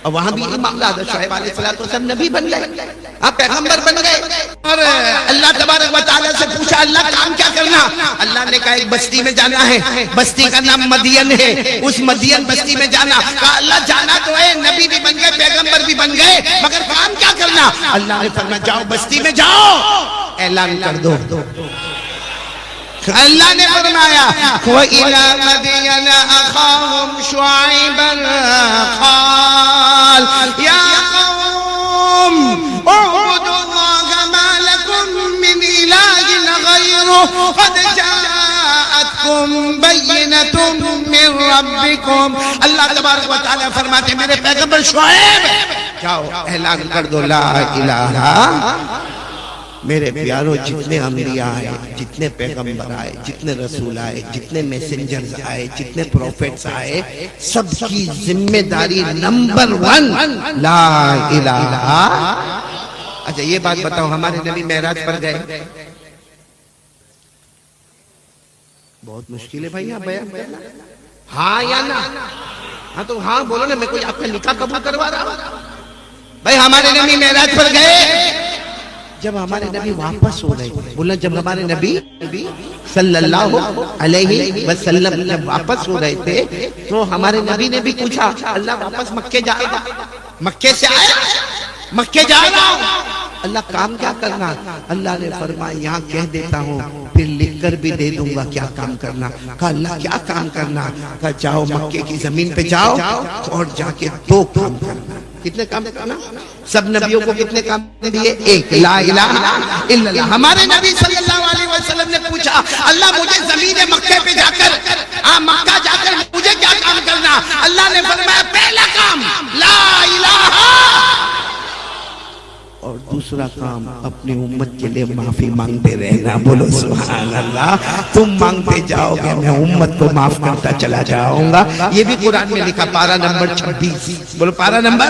Speaker 2: اور وہاں بھی یہ معاملہ حضرت شعیب علیہ السلام نبی بن گئے, آپ پیغمبر بن گئے. اور اللہ تبارک و تعالیٰ سے پوچھا اللہ کام کیا کرنا؟ اللہ نے کہا ایک بستی میں جانا ہے, بستی کا نام مدین ہے, اس مدین بستی میں جانا. کہا اللہ جانا تو ہے, نبی بھی بن گئے, پیغمبر بھی بن گئے, مگر کام کیا کرنا؟ اللہ نے فرمایا جاؤ بستی میں جاؤ اعلان کر دو. اللہ نے فرمایا وَإِلَىٰ مَدْيَنَ أَخَاهُمْ شُعَيْبًا قَالَ يَا قَوْمِ اعْبُدُوا اللَّهَ مَا لَكُم مِّنْ إِلَٰهٍ غَيْرُهُ قَدْ جَاءَتْكُم بَيِّنَةٌ مِّن رَّبِّكُمْ. اللہ تبارک و تعالیٰ فرماتے میرے پیغمبر شعیب جاؤ اعلان کر دو لا الہ. میرے پیاروں، جتنے انبیاء آئے، جتنے پیغمبر آئے، جتنے رسول آئے، جتنے میسنجرز آئے، جتنے پروفیٹس آئے، سب کی ذمہ داری نمبر 1 لا الہ۔ اچھا یہ بات بتاؤ، ہمارے نبی معراج پر گئے؟ بہت مشکل ہے بھائی، آپ بیان کرنا ہاں یا نہ؟ ہاں تو ہاں بولو نا، میں کوئی آپ کا نکاح قبول کروا رہا ہوں؟ بھائی ہمارے نبی معراج پر گئے؟ جب ہمارے نبی واپس ہو رہے تھے، بولنا جب ہمارے نبی صلی اللہ علیہ وسلم جب واپس ہو رہے تھے تو ہمارے نبی نے بھی پوچھا، اللہ واپس مکے جا رہا، مکے سے آیا، مکے جا رہا ہوں، اللہ کام کیا کرنا؟ اللہ نے فرمایا یہاں کہہ دیتا ہوں، پھر لکھ کر بھی دے دوں گا کیا کام کرنا۔ کہا اللہ کیا کام کرنا؟ کہا جاؤ مکے کی زمین پہ جاؤ اور جا کے 2 کام کرنا۔ کتنے کام کرنا؟ سب نبیوں کو کتنے کام دیے؟ ایک، لا الہ الا اللہ۔ ہمارے نبی صلی اللہ علیہ وسلم نے پوچھا اللہ مجھے زمین مکے پہ جا کر، مکہ جا کر مجھے کیا کام کرنا؟ اللہ نے فرمایا پہلا کام لا الہ، اور دوسرا کام اپنی امت کے لئے معافی مانگتے رہنا۔ بولو سبحان اللہ۔ تم مانگتے جاؤ گے، میں امت کو معاف کرتا چلا جاؤں گا۔ یہ بھی قرآن میں لکھا، پارہ نمبر 26۔ بولو پارہ نمبر۔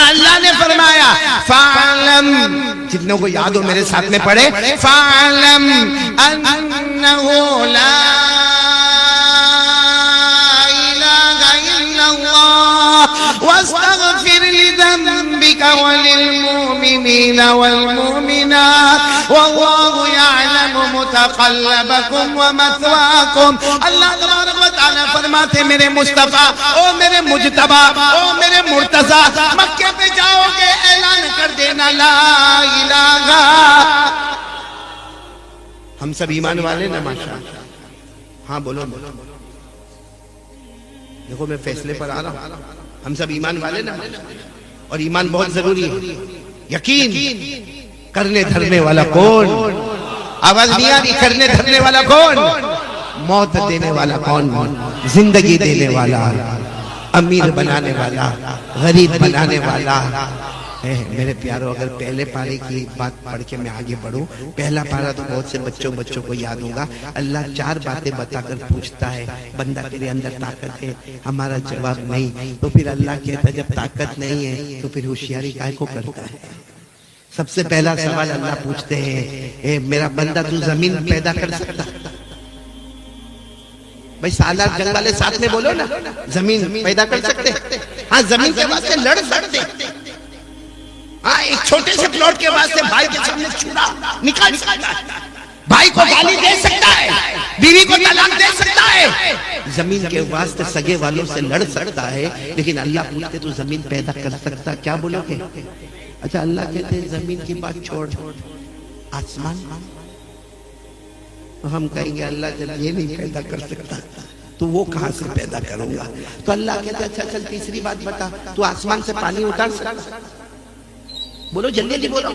Speaker 2: اللہ نے فرمایا فَعْلَمْ، جتنوں کو یاد ہو میرے ساتھ میں پڑھے، فَعْلَمْ أَنَّهُ لَا إِلَهَ إِلَّا اللَّهُ وَاسْتَغْفِرْ لِذَنبِكَ وَلِلْمُؤْمِنِينَ وَالْمُؤْمِنَاتِ وَاللَّهُ يَعْلَمُ مُتَقَلَّبَكُمْ وَمَثْوَاكُمْ۔ اللہ تبارک و تعالیٰ فرماتے میرے مصطفیٰ، او میرے مجتبیٰ، او میرے مرتضیٰ، مکے پہ جاؤ گے اعلان کر دینا لا الہ۔ ہم سب ایمان والے نا ماشاءاللہ؟ ہاں بولو بولو۔ دیکھو میں فیصلے پر آ رہا ہوں، ہم سب ایمان والے نا؟ اور ایمان بہت ضروری ہے۔ یقین کرنے دھرنے والا کون؟ آواز نہیں آ رہی؟ کرنے دھرنے والا کون؟ موت دینے والا کون؟ زندگی دینے والا، امیر بنانے والا، غریب بنانے والا۔ میرے پیاروں، اگر پہلے پارے کی بات پڑھ کے میں آگے بڑھوں، پہلا پارہ تو بہت سے بچوں کو یاد ہوگا۔ اللہ 4 باتیں بتا کر پوچھتا ہے، بندہ تیرے اندر طاقت ہے؟ ہمارا جواب نہیں۔ تو پھر اللہ کہتا ہے جب طاقت نہیں ہے تو پھر ہوشیاری کائے کو کرتا ہے؟ سب سے پہلا سوال اللہ پوچھتے ہیں، اے میرا بندہ تو زمین پیدا کر سکتا؟ بھائی سالار جنگ والے ساتھ میں بولو نا، زمین پیدا کر سکتے؟ ہاں زمین کے واسطے لڑ سکتے، ہاں ایک چھوٹے سے پلاٹ کے واسطے بھائی کے سامنے چھوڑا نکال سکتا ہے، بھائی کو گالی دے سکتا ہے، بیوی کو طلاق دے سکتا ہے، زمین کے واسطے سگے والوں سے لڑ سکتا ہے۔ لیکن اللہ پوچھتے تو زمین پیدا کر سکتا؟ کیا بولو گے؟ اچھا اللہ کہتے ہیں زمین کی بات چھوڑ، آسمان؟ ہم کہیں گے اللہ جب یہ نہیں پیدا کر سکتا تو وہ کہاں سے پیدا کروں گا؟ تو اللہ کہتے ہیں اچھا چل تیسری بات بتا، تو آسمان سے پانی اتار سکتا؟ بولو جلدی جلدی بولو۔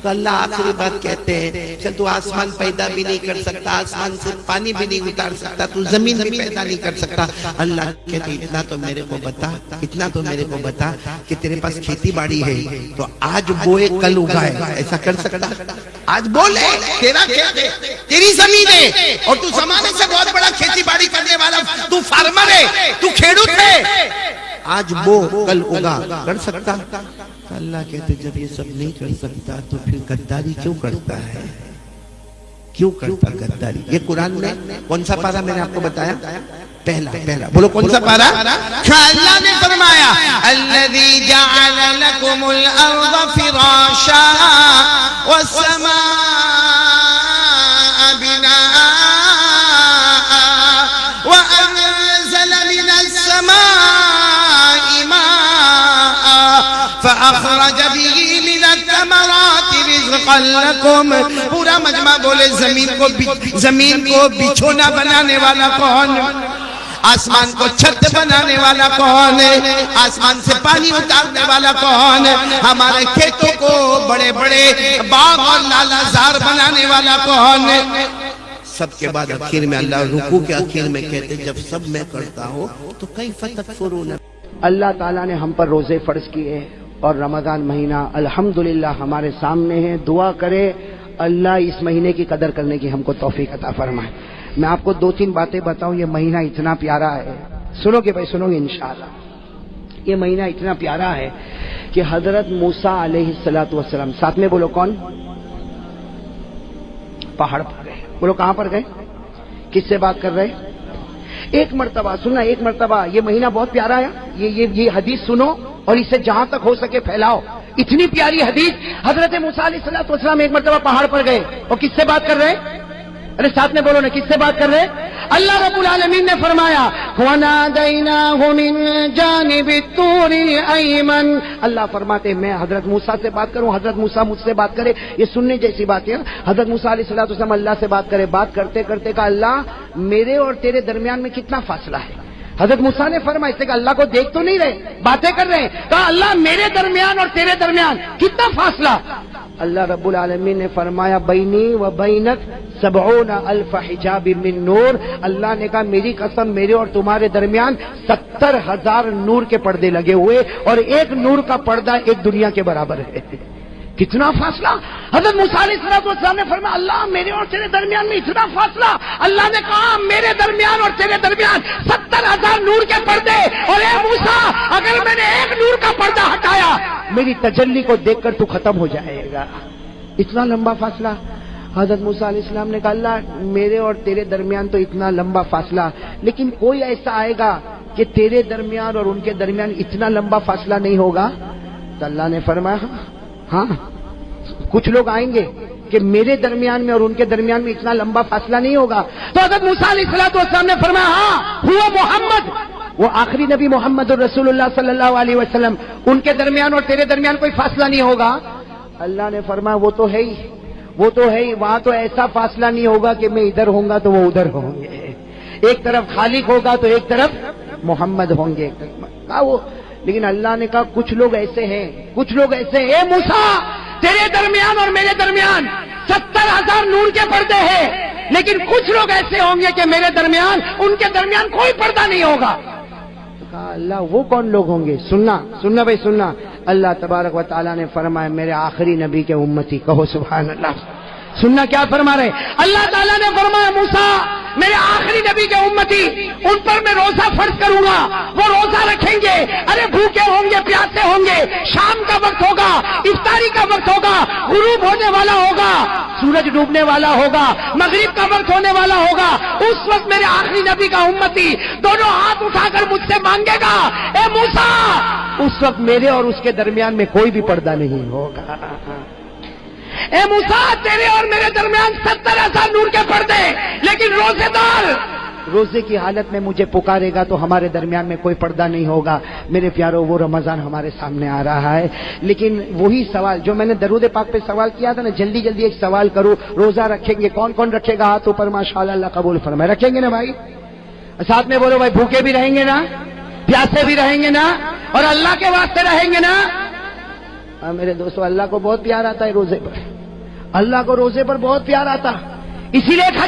Speaker 2: تو اللہ آخری بات کہتے ہیں چل تو آسمان پیدا بھی نہیں کر سکتا، آسمان سے پانی بھی نہیں اتار سکتا، تو زمین بھی پیدا نہیں کر سکتا۔ اللہ کہتے اتنا تو میرے کو بتا، اتنا تو میرے کو بتا کہ تیرے پاس کھیتی باڑی ہے تو آج بوئے کل اگائے، ایسا کر سکتا؟ آج بولے تیرا کھیت ہے، تیری زمین ہے، اور تو زمانے سے بہت بڑا کھیتی باڑی کرنے والا، تو فارمر ہے، تو کھیڑوت ہے، آج بو کل اگا، کر سکتا؟ اللہ کہتے جب یہ سب نہیں کر سکتا تو پھر غداری کیوں کرتا ہے؟ کیوں کرتا غداری؟ یہ قرآن میں کون سا پارہ میں نے آپ کو بتایا؟ پہلا بولو کون سا پارہ؟ اللہ نے فرمایا الذی جعل لکم الارض فراشا والسماء بناء وانزل من السماء ماء فأخرج به من الثمرات رزقا لكم۔ پورا مجمع بولے زمین کو بچھونا بنانے والا کون؟ آسمان کو چھت بنانے والا کون ہے؟ آسمان سے پانی اتارنے والا کون ہے؟ ہمارے کھیتوں کو بڑے بڑے باغ اور لالا زار بنانے والا کون ہے؟ سب کے بعد آخر میں اللہ رکوع کے آخر میں کہتے جب سب میں کرتا ہوں تو کیف تکفرون۔ اللہ تعالیٰ نے ہم پر روزے فرض کیے، اور رمضان مہینہ الحمدللہ ہمارے سامنے ہے. دعا کرے اللہ اس مہینے کی قدر کرنے کی ہم کو توفیق عطا فرمائے. میں آپ کو 2-3 باتیں بتاؤں. یہ مہینہ اتنا پیارا ہے, سنو گے بھائی, سنو گے انشاءاللہ. یہ مہینہ اتنا پیارا ہے کہ حضرت موسیٰ علیہ السلام, ساتھ میں بولو کون, پہاڑ پر گئے. بولو کہاں پر گئے, کس سے بات کر رہے. ایک مرتبہ سننا, ایک مرتبہ, یہ مہینہ بہت پیارا ہے. یہ حدیث سنو اور اسے جہاں تک ہو سکے پھیلاؤ. اتنی پیاری حدیث. حضرت موسیٰ علیہ السلام ایک مرتبہ پہاڑ پر گئے اور کس سے بات کر رہے, ارے ساتھ میں بولو نا, کس سے بات کر رہے. اللہ رب العالمین نے فرمایا وَنَادَيْنَاهُ مِن جَانِبِ الطُّورِ الْأَيْمَنِ. اللہ فرماتے میں حضرت موسیٰ سے بات کروں, حضرت موسیٰ مجھ سے بات کرے. یہ سننے جیسی بات ہے. حضرت موسیٰ علیہ السلام اللہ سے بات کرے. بات کرتے کرتے کہا اللہ میرے اور تیرے درمیان میں کتنا فاصلہ ہے. حضرت موسیٰ نے فرمایا, اس سے کہ اللہ کو دیکھ تو نہیں رہے, باتیں کر رہے ہیں. کہا اللہ میرے درمیان اور تیرے درمیان کتنا فاصلہ. اللہ رب العالمین نے فرمایا بینی و بینک 70,000 حجاب من نور. اللہ نے کہا میری قسم میرے اور تمہارے درمیان 70,000 نور کے پردے لگے ہوئے اور ایک نور کا پردہ ایک دنیا کے برابر ہے. کتنا فاصلہ. حضرت موسیٰ علیہ السلام نے فرمایا اللہ میرے اور تیرے درمیان میں اتنا فاصلہ. اللہ نے کہا میرے درمیان اور تیرے درمیان 70,000 نور کے پردے, اور اے موسیٰ اگر میں نے ایک نور کا پردہ ہٹایا میری تجلی کو دیکھ کر تو ختم ہو جائے گا. اتنا لمبا فاصلہ. حضرت موسیٰ علیہ السلام نے کہا اللہ میرے اور تیرے درمیان تو اتنا لمبا فاصلہ, لیکن کوئی ایسا آئے گا کہ تیرے درمیان اور ان کے درمیان اتنا لمبا فاصلہ نہیں ہوگا. تو اللہ نے فرمایا ہاں کچھ لوگ آئیں گے کہ میرے درمیان میں اور ان کے درمیان میں اتنا لمبا فاصلہ نہیں ہوگا. تو حضرت موسیٰ علیہ السلام نے فرمایا ہاں ہوا محمد, وہ آخری نبی محمد الرسول اللہ صلی اللہ علیہ وسلم, ان کے درمیان اور تیرے درمیان کوئی فاصلہ نہیں ہوگا. اللہ نے فرمایا وہ تو ہے ہی, وہ تو ہے ہی. وہاں تو ایسا فاصلہ نہیں ہوگا کہ میں ادھر ہوں گا تو وہ ادھر ہوں گے, ایک طرف خالق ہوگا تو ایک طرف محمد ہوں گے. وہ لیکن اللہ نے کہا کچھ لوگ ایسے ہیں, کچھ لوگ ایسے ہیں. اے موسیٰ تیرے درمیان اور میرے درمیان 70,000 نور کے پردے ہیں, لیکن کچھ لوگ ایسے ہوں گے کہ میرے درمیان ان کے درمیان کوئی پردہ نہیں ہوگا. کہا اللہ وہ کون لوگ ہوں گے. سننا بھائی سننا. اللہ تبارک و تعالیٰ نے فرمایا میرے آخری نبی کے امتی. کہو سبحان اللہ. سننا کیا فرما رہے. اللہ تعالیٰ نے فرمایا موسیٰ میرے آخری نبی کے امتی ان پر میں روزہ فرض کروں گا, وہ روزہ رکھیں گے. ارے بھوکے ہوں گے, پیاسے ہوں گے, شام کا وقت ہوگا, افطاری کا وقت ہوگا, غروب ہونے والا ہوگا, سورج ڈوبنے والا ہوگا, مغرب کا وقت ہونے والا ہوگا. اس وقت میرے آخری نبی کا امتی دونوں ہاتھ اٹھا کر مجھ سے مانگے گا اے موسیٰ, اس وقت میرے اور اس کے درمیان میں کوئی بھی پردہ نہیں ہوگا. اے موسیٰ تیرے اور میرے درمیان 70,000 نور کے پردے, لیکن روزے دار روزے کی حالت میں مجھے پکارے گا تو ہمارے درمیان میں کوئی پردہ نہیں ہوگا. میرے پیارو وہ رمضان ہمارے سامنے آ رہا ہے, لیکن وہی سوال جو میں نے درود پاک پہ سوال کیا تھا نا, جلدی جلدی ایک سوال کروں. روزہ رکھیں گے کون کون رکھے گا ہاتھ اوپر. ماشاءاللہ اللہ قبول فرمائے. رکھیں گے نا بھائی, ساتھ میں بولو بھائی بھوکے بھی رہیں گے نا, پیاسے بھی رہیں گے نا, اور اللہ کے واسطے رہیں گے نا. میرے دوستو اللہ کو بہت پیار آتا ہے روزے پر, اللہ کو روزے پر بہت پیار آتا. اسی لیے ایک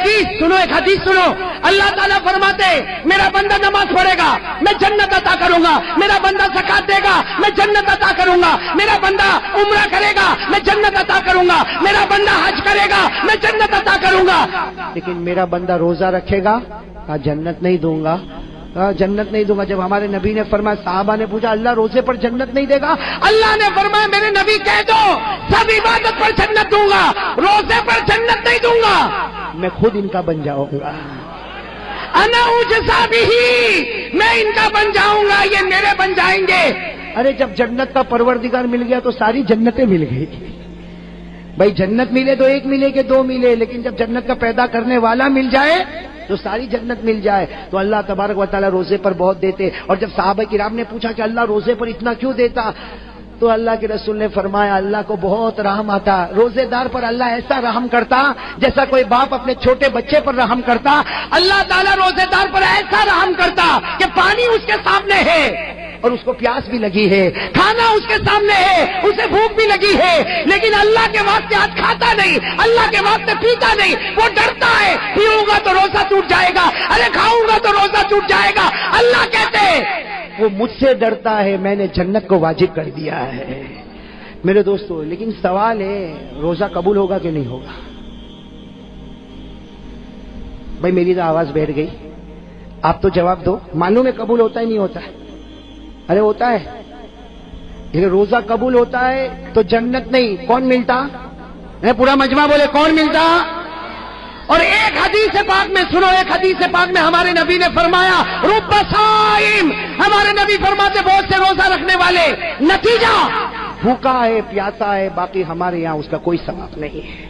Speaker 2: حدیث سنو. اللہ تعالیٰ فرماتے میرا بندہ نماز پڑھے گا میں جنت عطا کروں گا, میرا بندہ زکات دے گا میں جنت عطا کروں گا, میرا بندہ عمرہ کرے گا میں جنت عطا کروں گا, میرا بندہ حج کرے گا میں جنت عطا کروں گا. لیکن میرا بندہ روزہ رکھے گا جنت نہیں دوں گا, جنت نہیں دوں گا. جب ہمارے نبی نے فرمایا, صحابہ نے پوچھا اللہ روزے پر جنت نہیں دے گا. اللہ نے فرمایا میرے نبی کہہ دو سب عبادت پر جنت دوں گا, روزے پر جنت نہیں دوں گا. میں خود ان کا بن جاؤں گا. انا اجزا بہی, میں ان کا بن جاؤں گا, یہ میرے بن جائیں گے. ارے جب جنت کا پروردگار مل گیا تو ساری جنتیں مل گئی. بھائی جنت ملے تو ایک ملے کہ دو ملے, لیکن جب جنت کا پیدا کرنے والا مل جائے تو ساری جنت مل جائے. تو اللہ تبارک و تعالیٰ روزے پر بہت دیتے. اور جب صحابہ کرام نے پوچھا کہ اللہ روزے پر اتنا کیوں دیتا, تو اللہ کے رسول نے فرمایا اللہ کو بہت رحم آتا. روزے دار پر اللہ ایسا رحم کرتا جیسا کوئی باپ اپنے چھوٹے بچے پر رحم کرتا. اللہ تعالیٰ روزے دار پر ایسا رحم کرتا کہ پانی اس کے سامنے ہے اور اس کو پیاس بھی لگی ہے, کھانا اس کے سامنے ہے, اسے بھوک بھی لگی ہے, لیکن اللہ کے واسطے آج کھاتا نہیں, اللہ کے واسطے پیتا نہیں. وہ ڈرتا ہے پیوں گا تو روزہ ٹوٹ جائے گا, ارے کھاؤں گا تو روزہ ٹوٹ جائے گا. اللہ کہتے وہ مجھ سے ڈرتا ہے، میں نے جنت کو واجب کر دیا ہے۔ میرے دوستو، لیکن سوال ہے روزہ قبول ہوگا کہ نہیں ہوگا؟ بھائی میری تو آواز بیٹھ گئی، آپ تو جواب دو، معلوم ہے قبول ہوتا ہی نہیں ہوتا ہے؟ ارے ہوتا ہے، لیکن روزہ قبول ہوتا ہے تو جنت نہیں، کون ملتا؟ پورا مجمع بولے کون ملتا؟ اور ایک حدیث پاک میں سنو، ایک حدیث پاک میں ہمارے نبی نے فرمایا رب صائم، ہمارے نبی فرماتے بہت سے روزہ رکھنے والے، نتیجہ بھوکا ہے، پیاسا ہے، باقی ہمارے یہاں اس کا کوئی ثواب نہیں ہے۔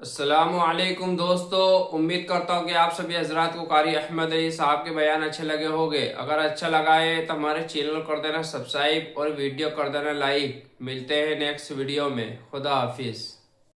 Speaker 3: السلام علیکم دوستو، امید کرتا ہوں کہ آپ سبھی حضرات کو قاری احمد علی صاحب کے بیان اچھے لگے ہوگے۔ اگر اچھا لگا ہے تو ہمارے چینل کر دینا سبسکرائب اور ویڈیو کر دینا لائک۔ ملتے ہیں نیکسٹ ویڈیو میں، خدا حافظ۔